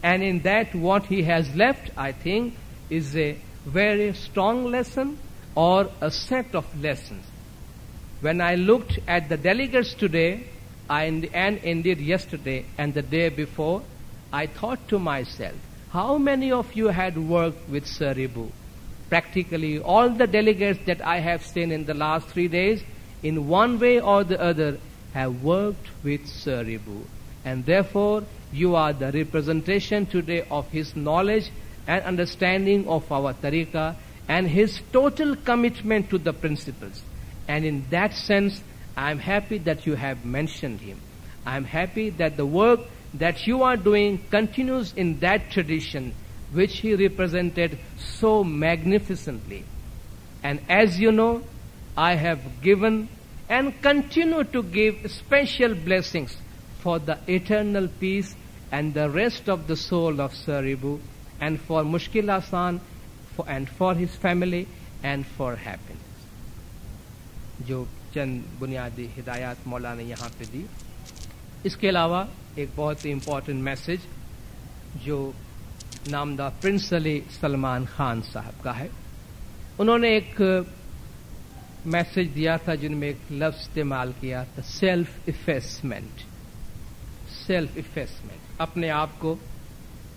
And in that, what he has left, I think, is a very strong lesson or a set of lessons. When I looked at the delegates today, and indeed yesterday and the day before, I thought to myself, how many of you had worked with Sir Ibu? Practically all the delegates that I have seen in the last 3 days, in one way or the other, have worked with Sir Ibu. And therefore, you are the representation today of his knowledge and understanding of our tariqah and his total commitment to the principles. And in that sense, I am happy that you have mentioned him. I am happy that the work that you are doing continues in that tradition which he represented so magnificently. And as you know, I have given and continue to give special blessings for the eternal peace and the rest of the soul of Sir Ibu, and for Mushkil Hasan, and for his family, and for happiness. جو چند بنیادی ہدایات مولا نے یہاں پہ دی. اس کے علاوہ ایک بہت ہی امپورٹنٹ میسج جو نامدار پرنس علی سلمان خان صاحب کا ہے. انہوں نے ایک میسج دیا تھا جن میں ایک لفظ استعمال کیا تھا، سیلف افیسمنٹ. سیلف افیسمنٹ، اپنے آپ کو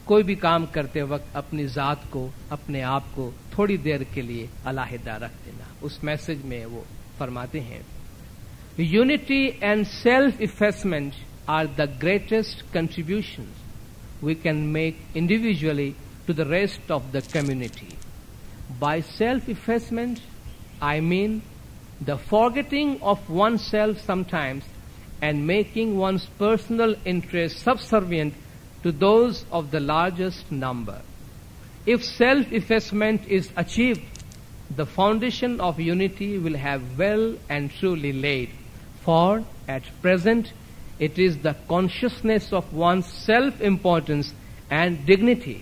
کوئی بھی کام کرتے وقت اپنی ذات کو، اپنے آپ کو تھوڑی دیر کے لیے علیحدہ رکھ دینا. اس میسج میں وہ فرماتے ہیں، unity and self effacement are the greatest contributions we can make individually to the rest of the community. By self-effacement, I mean the forgetting of oneself sometimes and making one's personal interests subservient to those of the largest number. If self-effacement is achieved, the foundation of unity will have well and truly laid, for at present it is the consciousness of one's self-importance and dignity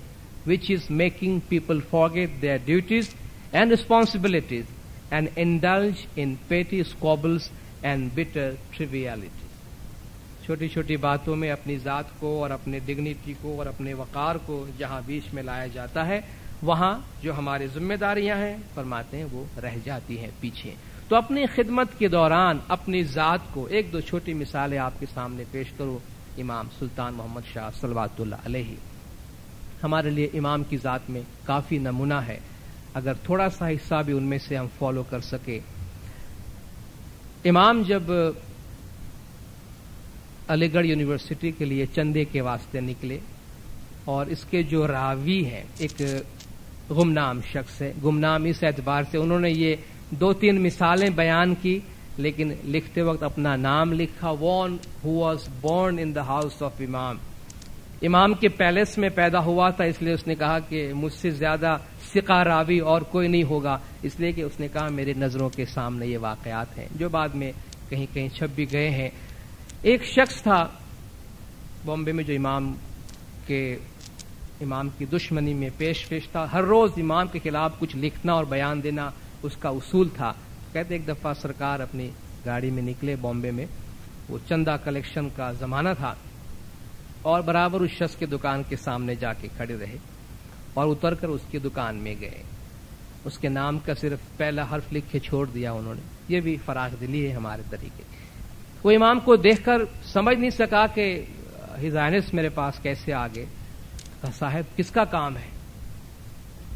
which is making people forget their duties and responsibilities and indulge in petty squabbles and bitter trivialities. چھوٹی چھوٹی باتوں میں اپنی ذات کو اور اپنے dignity کو اور اپنے وقار کو جہاں بیچ میں لایا جاتا ہے، وہاں جو ہماری ذمہ داریاں ہیں فرماتے ہیں وہ رہ جاتی ہیں پیچھے. تو اپنی خدمت کے دوران اپنی ذات کو ایک دو چھوٹی مثالیں آپ کے سامنے پیش کرو. امام سلطان محمد شاہ صلوات اللہ علیہ ہمارے لیے امام کی ذات میں کافی نمونہ ہے. اگر تھوڑا سا حصہ بھی ان میں سے ہم فالو کر سکے. امام جب علی گڑھ یونیورسٹی کے لیے چندے کے واسطے نکلے، اور اس کے جو راوی ہیں ایک گمنام شخص ہے. گمنام اس اعتبار سے انہوں نے یہ 2-3 مثالیں بیان کی، لیکن لکھتے وقت اپنا نام لکھا، one who was born in the house of امام. امام کے پیلس میں پیدا ہوا تھا، اس لیے اس نے کہا کہ مجھ سے زیادہ ثقہ راوی اور کوئی نہیں ہوگا، اس لیے کہ اس نے کہا میرے نظروں کے سامنے یہ واقعات ہیں جو بعد میں کہیں کہیں چھپ بھی گئے ہیں. ایک شخص تھا بامبے میں جو امام کی دشمنی میں پیش تھا. ہر روز امام کے خلاف کچھ لکھنا اور بیان دینا اس کا اصول تھا. کہتے ایک دفعہ سرکار اپنی گاڑی میں نکلے بامبے میں، وہ چندہ کلیکشن کا زمانہ تھا، اور برابر اس شخص کے دکان کے سامنے جا کے کھڑے رہے اور اتر کر اس کی دکان میں گئے. اس کے نام کا صرف پہلا حرف لکھ کے چھوڑ دیا انہوں نے. یہ بھی فراخ دلی ہے ہمارے طریقے. وہ امام کو دیکھ کر سمجھ نہیں سکا کہ ہز ہائنس میرے پاس کیسے آ گئے. کہا صاحب کس کا کام ہے؟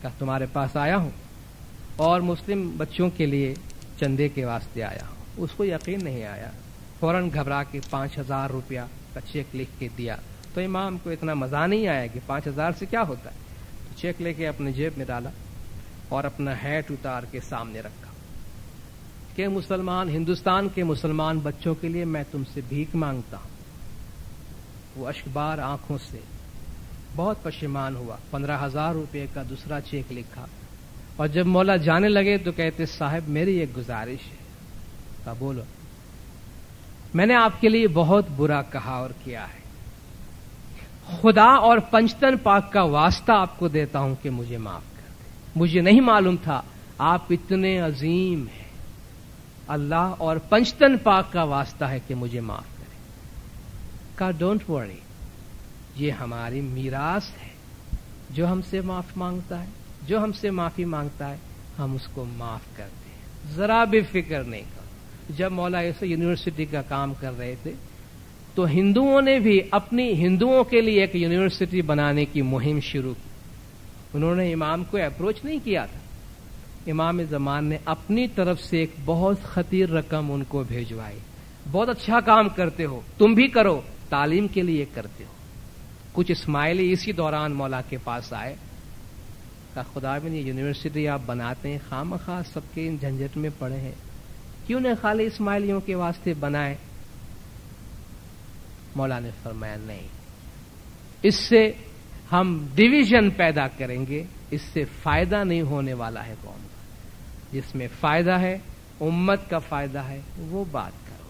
کہا تمہارے پاس آیا ہوں اور مسلم بچوں کے لیے چندے کے واسطے آیا ہوں. اس کو یقین نہیں آیا فوراً گھبرا کے 5000 روپیہ کا چیک لکھ کے دیا. تو امام کو اتنا مزہ نہیں آیا کہ 5000 سے کیا ہوتا ہے. چیک لے کے اپنے جیب میں ڈالا اور اپنا ہیٹ اتار کے سامنے رکھا کہ مسلمان، ہندوستان کے مسلمان بچوں کے لیے میں تم سے بھیک مانگتا ہوں. وہ اشکبار آنکھوں سے بہت پشیمان ہوا. 15,000 روپے کا دوسرا چیک لکھا اور جب مولا جانے لگے تو کہتے صاحب میری ایک گزارش ہے. کہا بولو. میں نے آپ کے لیے بہت برا کہا اور کیا ہے. خدا اور پنجتن پاک کا واسطہ آپ کو دیتا ہوں کہ مجھے معاف کر دیں. مجھے نہیں معلوم تھا آپ اتنے عظیم ہیں. اللہ اور پنجتن پاک کا واسطہ ہے کہ مجھے معاف کریں. کہا ڈونٹ وری، یہ ہماری میراث ہے. جو ہم سے معاف مانگتا ہے، جو ہم سے معافی مانگتا ہے، ہم اس کو معاف کرتے ہیں. ذرا بھی فکر نہیں کرو. جب مولا ایسے یونیورسٹی کا کام کر رہے تھے تو ہندوؤں نے بھی اپنی ہندوؤں کے لیے ایک یونیورسٹی بنانے کی مہم شروع کی. انہوں نے امام کو اپروچ نہیں کیا تھا. امام زمان نے اپنی طرف سے ایک بہت خطیر رقم ان کو بھیجوائی. بہت اچھا کام کرتے ہو، تم بھی کرو، تعلیم کے لیے کرتے ہو. کچھ اسماعیلی اسی دوران مولا کے پاس آئے. کہا خدا بن یہ یونیورسٹی آپ بناتے ہیں، خواہ سب کے ان جھنجٹ میں پڑے ہیں، کیوں نہ خالی اسماعیلیوں کے واسطے بنائے. مولا نے فرمایا نہیں، اس سے ہم ڈویژن پیدا کریں گے، اس سے فائدہ نہیں ہونے والا ہے قوم کا. جس میں فائدہ ہے، امت کا فائدہ ہے، وہ بات کرو.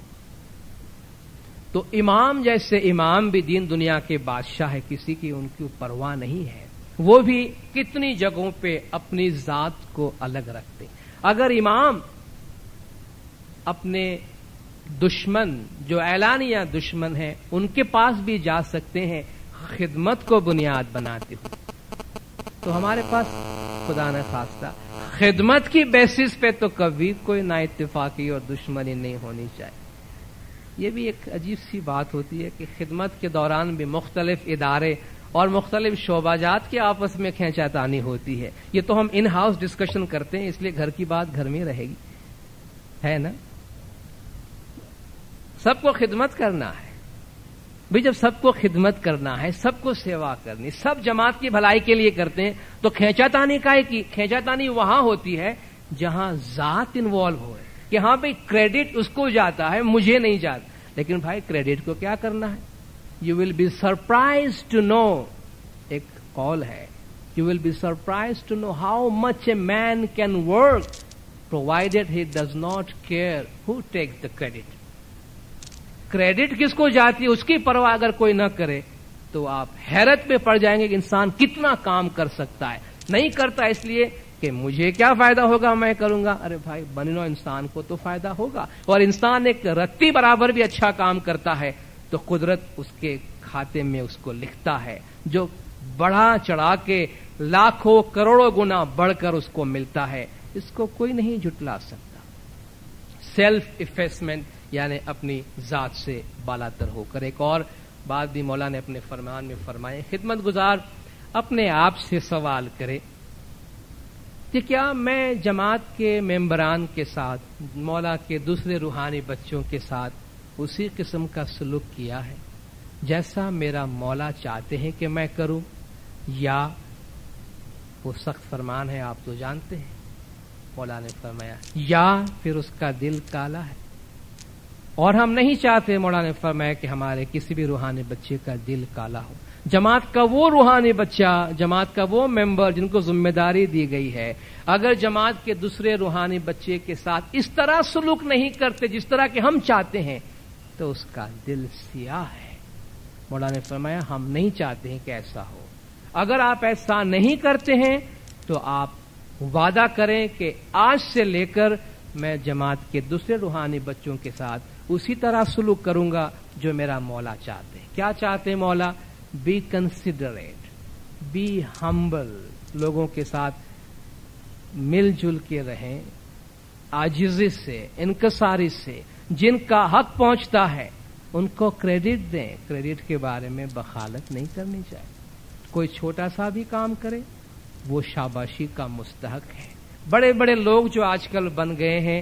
تو امام جیسے امام بھی دین دنیا کے بادشاہ ہے، کسی کی ان کی پرواہ نہیں ہے. وہ بھی کتنی جگہوں پہ اپنی ذات کو الگ رکھتے. اگر امام اپنے دشمن جو اعلانیہ دشمن ہیں ان کے پاس بھی جا سکتے ہیں خدمت کو بنیاد بناتے ہوئے، تو ہمارے پاس خدا نہ خواستہ خدمت کی بیسس پہ تو کبھی کوئی نا اتفاقی اور دشمنی نہیں ہونی چاہیے. یہ بھی ایک عجیب سی بات ہوتی ہے کہ خدمت کے دوران بھی مختلف ادارے اور مختلف شعبہ جات کے آپس میں کھینچاتانی ہوتی ہے. یہ تو ہم ان ہاؤس ڈسکشن کرتے ہیں، اس لیے گھر کی بات گھر میں رہے گی، ہے نا. سب کو خدمت کرنا ہے بھی. جب سب کو خدمت کرنا ہے، سب کو سیوا کرنی، سب جماعت کی بھلائی کے لیے کرتے ہیں، تو کھینچاتانی کھینچاتانی وہاں ہوتی ہے جہاں ذات انوالو ہو، کہ ہاں بھائی کریڈٹ اس کو جاتا ہے، مجھے نہیں جاتا. لیکن بھائی کریڈٹ کو کیا کرنا ہے؟ You will be surprise to know, ایک قول ہے، you will be surprise to know how much a man can work provided he does not care who takes the credit. کریڈٹ کس کو جاتی ہے اس کی پرواہ اگر کوئی نہ کرے تو آپ حیرت میں پڑ جائیں گے کہ انسان کتنا کام کر سکتا ہے. نہیں کرتا اس لیے کہ مجھے کیا فائدہ ہوگا میں کروں گا. ارے بھائی بنو انسان کو تو فائدہ ہوگا. اور انسان ایک رتی برابر بھی اچھا کام کرتا ہے تو قدرت اس کے کھاتے میں اس کو لکھتا ہے، جو بڑھا چڑھا کے لاکھوں کروڑوں گنا بڑھ کر اس کو ملتا ہے. اس کو کوئی نہیں جھٹلا سکتا. سیلف افیسمنٹ یعنی اپنی ذات سے بالاتر ہو کر. ایک اور بات بھی مولا نے اپنے فرمان میں فرمائے، خدمت گزار اپنے آپ سے سوال کرے کہ کیا میں جماعت کے ممبران کے ساتھ، مولا کے دوسرے روحانی بچوں کے ساتھ اسی قسم کا سلوک کیا ہے جیسا میرا مولا چاہتے ہیں کہ میں کروں، یا وہ سخت فرمان ہے آپ تو جانتے ہیں. مولا نے فرمایا یا پھر اس کا دل کالا ہے. اور ہم نہیں چاہتے، مولا نے فرمایا، کہ ہمارے کسی بھی روحانی بچے کا دل کالا ہو. جماعت کا وہ روحانی بچہ، جماعت کا وہ ممبر جن کو ذمہ داری دی گئی ہے، اگر جماعت کے دوسرے روحانی بچے کے ساتھ اس طرح سلوک نہیں کرتے جس طرح کہ ہم چاہتے ہیں تو اس کا دل سیاہ ہے. مولا نے فرمایا ہم نہیں چاہتے ہیں کہ ایسا ہو. اگر آپ ایسا نہیں کرتے ہیں تو آپ وعدہ کریں کہ آج سے لے کر میں جماعت کے دوسرے روحانی بچوں کے ساتھ اسی طرح سلوک کروں گا جو میرا مولا چاہتے ہیں. کیا چاہتے ہیں مولا؟ بی کنسیڈریٹ، بی ہمبل، لوگوں کے ساتھ مل جل کے رہیں، عاجزی سے، انکساری سے. جن کا حق پہنچتا ہے ان کو کریڈٹ دیں. کریڈٹ کے بارے میں بخالت نہیں کرنی چاہیے. کوئی چھوٹا سا بھی کام کرے وہ شاباشی کا مستحق ہے. بڑے بڑے لوگ جو آج کل بن گئے ہیں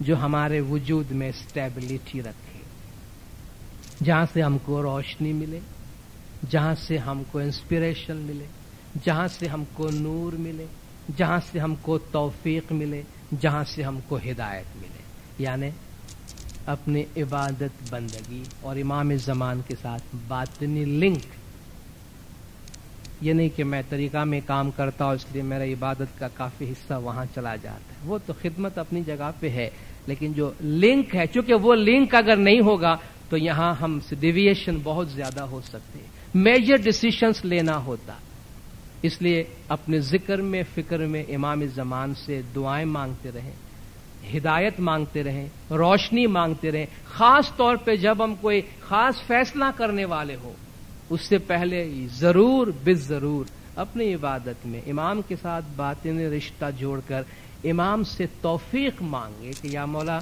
جو ہمارے وجود میں اسٹیبلٹی رکھے، جہاں سے ہم کو روشنی ملے، جہاں سے ہم کو انسپریشن ملے، جہاں سے ہم کو نور ملے، جہاں سے ہم کو توفیق ملے، جہاں سے ہم کو ہدایت ملے. یعنی اپنی عبادت بندگی اور امام زمان کے ساتھ باطنی لنک. یہ نہیں کہ میں طریقہ میں کام کرتا ہوں اس لیے میرا عبادت کا کافی حصہ وہاں چلا جاتا ہے. وہ تو خدمت اپنی جگہ پہ ہے، لیکن جو لنک ہے، چونکہ وہ لنک اگر نہیں ہوگا تو یہاں ہم سے ڈیویشن بہت زیادہ ہو سکتے ہیں، میجر ڈیسیشنز لینا ہوتا. اس لیے اپنے ذکر میں، فکر میں امام زمان سے دعائیں مانگتے رہیں، ہدایت مانگتے رہیں، روشنی مانگتے رہیں. خاص طور پہ جب ہم کوئی خاص فیصلہ کرنے والے ہو، اس سے پہلے ضرور بالضرور اپنی عبادت میں امام کے ساتھ باطنی رشتہ جوڑ کر امام سے توفیق مانگے کہ یا مولا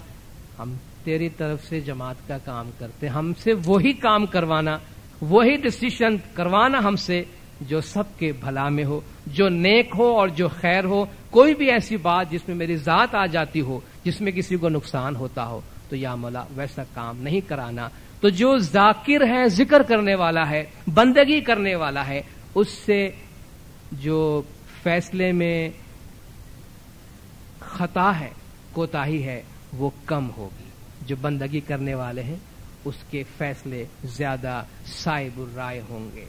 ہم تیری طرف سے جماعت کا کام کرتے، ہم سے وہی کام کروانا، وہی ڈسیشن کروانا ہم سے جو سب کے بھلا میں ہو، جو نیک ہو اور جو خیر ہو. کوئی بھی ایسی بات جس میں میری ذات آ جاتی ہو، جس میں کسی کو نقصان ہوتا ہو، تو یا مولا ویسا کام نہیں کرانا. تو جو ذاکر ہے، ذکر کرنے والا ہے، بندگی کرنے والا ہے، اس سے جو فیصلے میں خطا ہے، کوتاہی ہے، وہ کم ہوگی. جو بندگی کرنے والے ہیں اس کے فیصلے زیادہ صائب الرائے ہوں گے.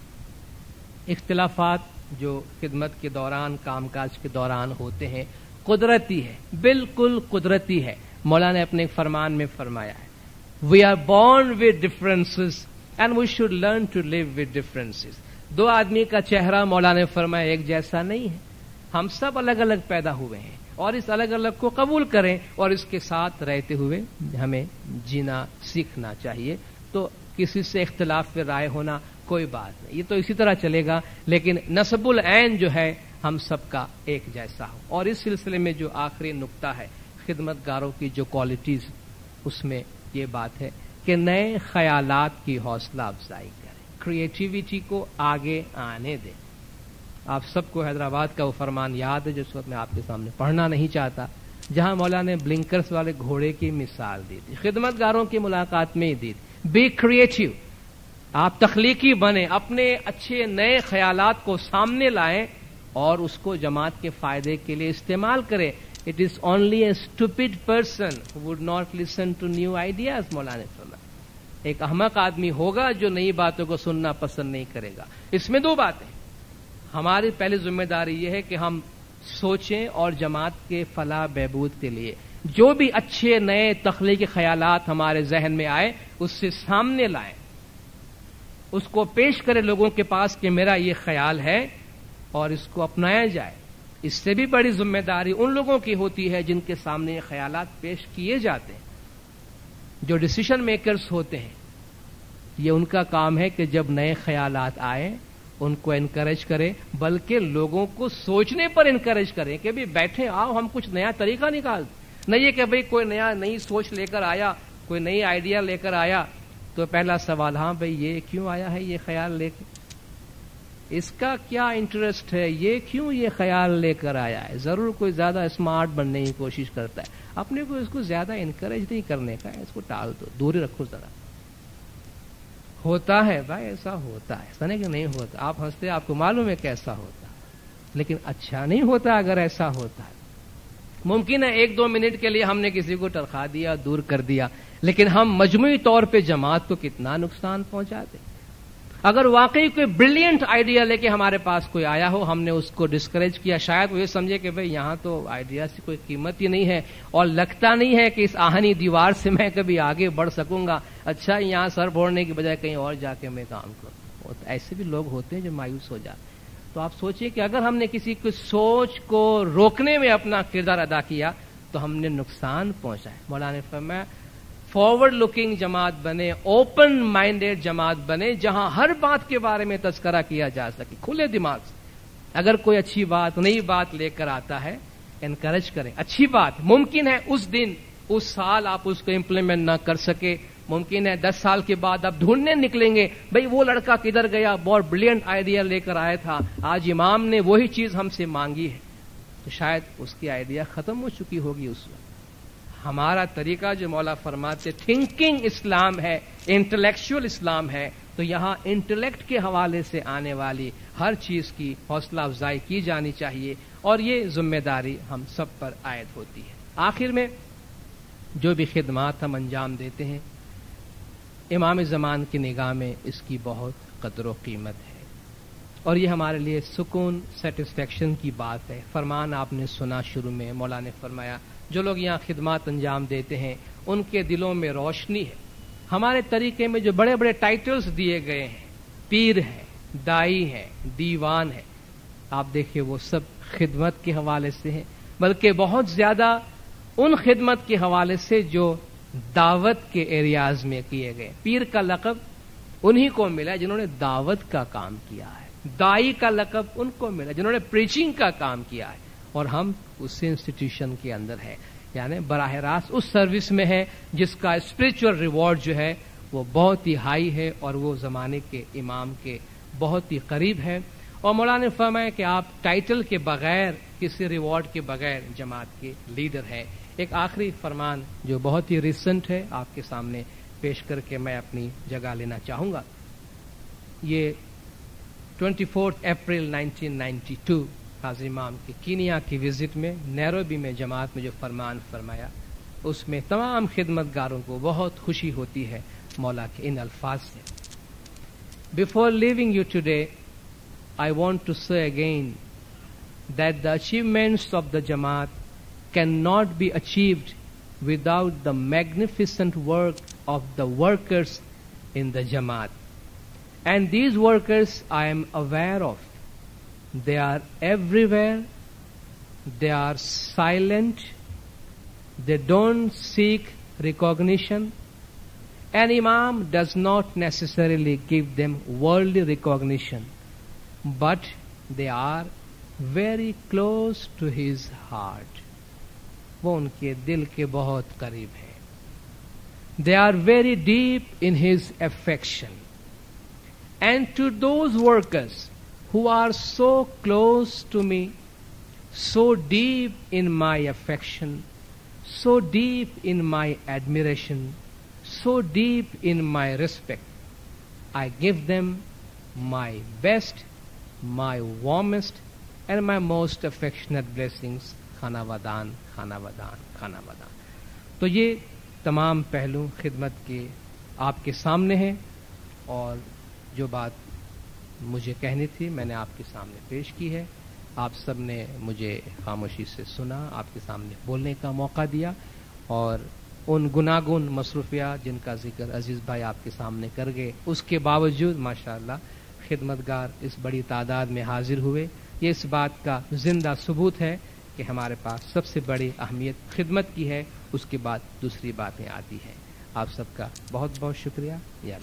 اختلافات جو خدمت کے دوران، کام کاج کے دوران ہوتے ہیں، قدرتی ہے، بالکل قدرتی ہے. مولانا نے اپنے فرمان میں فرمایا ہے We are born with differences and we should learn to live with differences. دو آدمی کا چہرہ مولانا نے فرمایا ایک جیسا نہیں ہے. ہم سب الگ الگ پیدا ہوئے ہیں اور اس الگ الگ کو قبول کریں اور اس کے ساتھ رہتے ہوئے ہمیں جینا سیکھنا چاہیے. تو کسی سے اختلاف پہ رائے ہونا کوئی بات نہیں، یہ تو اسی طرح چلے گا، لیکن نسب العین جو ہے ہم سب کا ایک جیسا ہو. اور اس سلسلے میں جو آخری نقطہ ہے خدمت گاروں کی جو کوالٹیز، اس میں یہ بات ہے کہ نئے خیالات کی حوصلہ افزائی کریں، کریٹیویٹی کو آگے آنے دیں. آپ سب کو حیدرآباد کا وہ فرمان یاد ہے جس وقت میں آپ کے سامنے پڑھنا نہیں چاہتا، جہاں مولانا نے بلنکرز والے گھوڑے کی مثال دی تھی، خدمت گاروں کی ملاقات میں ہی دی تھی. بی کریٹیو، آپ تخلیقی بنیں، اپنے اچھے نئے خیالات کو سامنے لائیں اور اس کو جماعت کے فائدے کے لیے استعمال کریں. It is only a stupid person who would not listen to new ideas. مولانا نے فرمایا ایک احمق آدمی ہوگا جو نئی باتوں کو سننا پسند نہیں کرے گا. اس میں دو باتیں. ہماری پہلی ذمہ داری یہ ہے کہ ہم سوچیں اور جماعت کے فلاح بہبود کے لیے جو بھی اچھے نئے تخلیقی خیالات ہمارے ذہن میں آئے اس سے سامنے لائیں، اس کو پیش کریں لوگوں کے پاس کہ میرا یہ خیال ہے اور اس کو اپنایا جائے. اس سے بھی بڑی ذمہ داری ان لوگوں کی ہوتی ہے جن کے سامنے یہ خیالات پیش کیے جاتے ہیں، جو ڈیسیشن میکرز ہوتے ہیں. یہ ان کا کام ہے کہ جب نئے خیالات آئیں ان کو انکریج کریں، بلکہ لوگوں کو سوچنے پر انکریج کریں کہ بھی بیٹھیں، آؤ ہم کچھ نیا طریقہ نکال. نہیں یہ کہ بھئی کوئی نئی سوچ لے کر آیا، کوئی نئی آئیڈیا لے کر آیا تو پہلا سوال ہاں بھئی یہ کیوں آیا ہے یہ خیال لے کے، اس کا کیا انٹرسٹ ہے، یہ کیوں یہ خیال لے کر آیا ہے. ضرور کوئی زیادہ اسمارٹ بننے کی کوشش کرتا ہے، اپنے کو اس کو زیادہ انکریج نہیں کرنے کا ہے، اس کو ٹال دو، دور ہی رکھو. ذرا ہوتا ہے بھائی، ایسا ہوتا ہے، ایسا نہیں کہ نہیں ہوتا. آپ ہنستے، آپ کو معلوم ہے کیسا ہوتا، لیکن اچھا نہیں ہوتا اگر ایسا ہوتا ہے. ممکن ہے 1-2 منٹ کے لیے ہم نے کسی کو ٹرخا دیا، دور کر دیا، لیکن ہم مجموعی طور پہ جماعت کو کتنا نقصان پہنچاتے. اگر واقعی کوئی بریلینٹ آئیڈیا لے کے ہمارے پاس کوئی آیا ہو، ہم نے اس کو ڈسکریج کیا، شاید وہ یہ سمجھے کہ بھئی یہاں تو آئیڈیا سے کوئی قیمت ہی نہیں ہے اور لگتا نہیں ہے کہ اس آہنی دیوار سے میں کبھی آگے بڑھ سکوں گا، اچھا یہاں سر پھوڑنے کی بجائے کہیں اور جا کے میں کام کروں. ایسے بھی لوگ ہوتے ہیں جو مایوس ہو جاتے. تو آپ سوچیں کہ اگر ہم نے کسی کی سوچ کو روکنے میں اپنا کردار ادا کیا تو ہم نے نقصان پہنچایا. مولانا نے فرمایا فارورڈ لکنگ جماعت بنے، اوپن مائنڈیڈ جماعت بنے، جہاں ہر بات کے بارے میں تذکرہ کیا جا سکے، کھلے دماغ سے. اگر کوئی اچھی بات، نئی بات لے کر آتا ہے انکریج کریں. اچھی بات ممکن ہے اس دن، اس سال آپ اس کو امپلیمنٹ نہ کر سکے، ممکن ہے 10 سال کے بعد آپ ڈھونڈنے نکلیں گے بھئی وہ لڑکا کدھر گیا، بہت بریلینٹ آئیڈیا لے کر آیا تھا، آج امام نے وہی چیز ہم سے مانگی ہے. تو شاید اس کی آئیڈیا ختم ہو چکی ہوگی اس وقت. ہمارا طریقہ جو مولا فرماتے تھنکنگ اسلام ہے، انٹلیکچوئل اسلام ہے، تو یہاں انٹلیکٹ کے حوالے سے آنے والی ہر چیز کی حوصلہ افزائی کی جانی چاہیے، اور یہ ذمہ داری ہم سب پر عائد ہوتی ہے۔ آخر میں جو بھی خدمات ہم انجام دیتے ہیں، امام زمان کی نگاہ میں اس کی بہت قدر و قیمت ہے، اور یہ ہمارے لیے سکون، سیٹسفیکشن کی بات ہے۔ فرمان آپ نے سنا شروع میں، مولا نے فرمایا جو لوگ یہاں خدمات انجام دیتے ہیں ان کے دلوں میں روشنی ہے۔ ہمارے طریقے میں جو بڑے بڑے ٹائٹلز دیے گئے ہیں، پیر ہے، دائی ہے، دیوان ہے، آپ دیکھیں وہ سب خدمت کے حوالے سے ہیں، بلکہ بہت زیادہ ان خدمت کے حوالے سے جو دعوت کے ایریاز میں کیے گئے۔ پیر کا لقب انہی کو ملا جنہوں نے دعوت کا کام کیا ہے، دائی کا لقب ان کو ملا جنہوں نے پریچنگ کا کام کیا ہے، اور ہم اس انسٹیٹیوشن کے اندر ہے، یعنی براہ راست اس سروس میں ہے جس کا اسپرچل ریوارڈ جو ہے وہ بہت ہی ہائی ہے، اور وہ زمانے کے امام کے بہت ہی قریب ہے۔ اور مولانا نے فرمایا کہ آپ ٹائٹل کے بغیر، کسی ریوارڈ کے بغیر جماعت کے لیڈر ہیں۔ ایک آخری فرمان جو بہت ہی ریسنٹ ہے آپ کے سامنے پیش کر کے میں اپنی جگہ لینا چاہوں گا۔ یہ 24 اپریل 1992 حاضر امام کے کینیا کی وزٹ میں نیروبی میں جماعت میں جو فرمان فرمایا، اس میں تمام خدمت گاروں کو بہت خوشی ہوتی ہے مولا کے ان الفاظ سے۔ Before leaving you today, I want to say again that the achievements of the Jamaat cannot be achieved without the magnificent work of the workers in the Jamaat. And these workers I am aware of. They are everywhere. They are silent. They don't seek recognition. An imam does not necessarily give them worldly recognition, but they are very close to his heart. وہ ان کے دل کے بہت قریب ہیں. They are very deep in his affection. And to those workers who are so close to me, so deep in my affection, so deep in my admiration, so deep in my respect, I give them my best, my warmest, and my most affectionate blessings. کھانا ودان، کھانا ودان، کھانا ودان۔ تو یہ تمام پہلو خدمت کے آپ کے سامنے ہیں، اور جو بات مجھے کہنی تھی میں نے آپ کے سامنے پیش کی ہے۔ آپ سب نے مجھے خاموشی سے سنا، آپ کے سامنے بولنے کا موقع دیا، اور ان گناگن مصروفیات جن کا ذکر عزیز بھائی آپ کے سامنے کر گئے، اس کے باوجود ماشاءاللہ خدمتگار اس بڑی تعداد میں حاضر ہوئے۔ یہ اس بات کا زندہ ثبوت ہے کہ ہمارے پاس سب سے بڑی اہمیت خدمت کی ہے، اس کے بعد دوسری باتیں آتی ہیں۔ آپ سب کا بہت بہت شکریہ۔ یا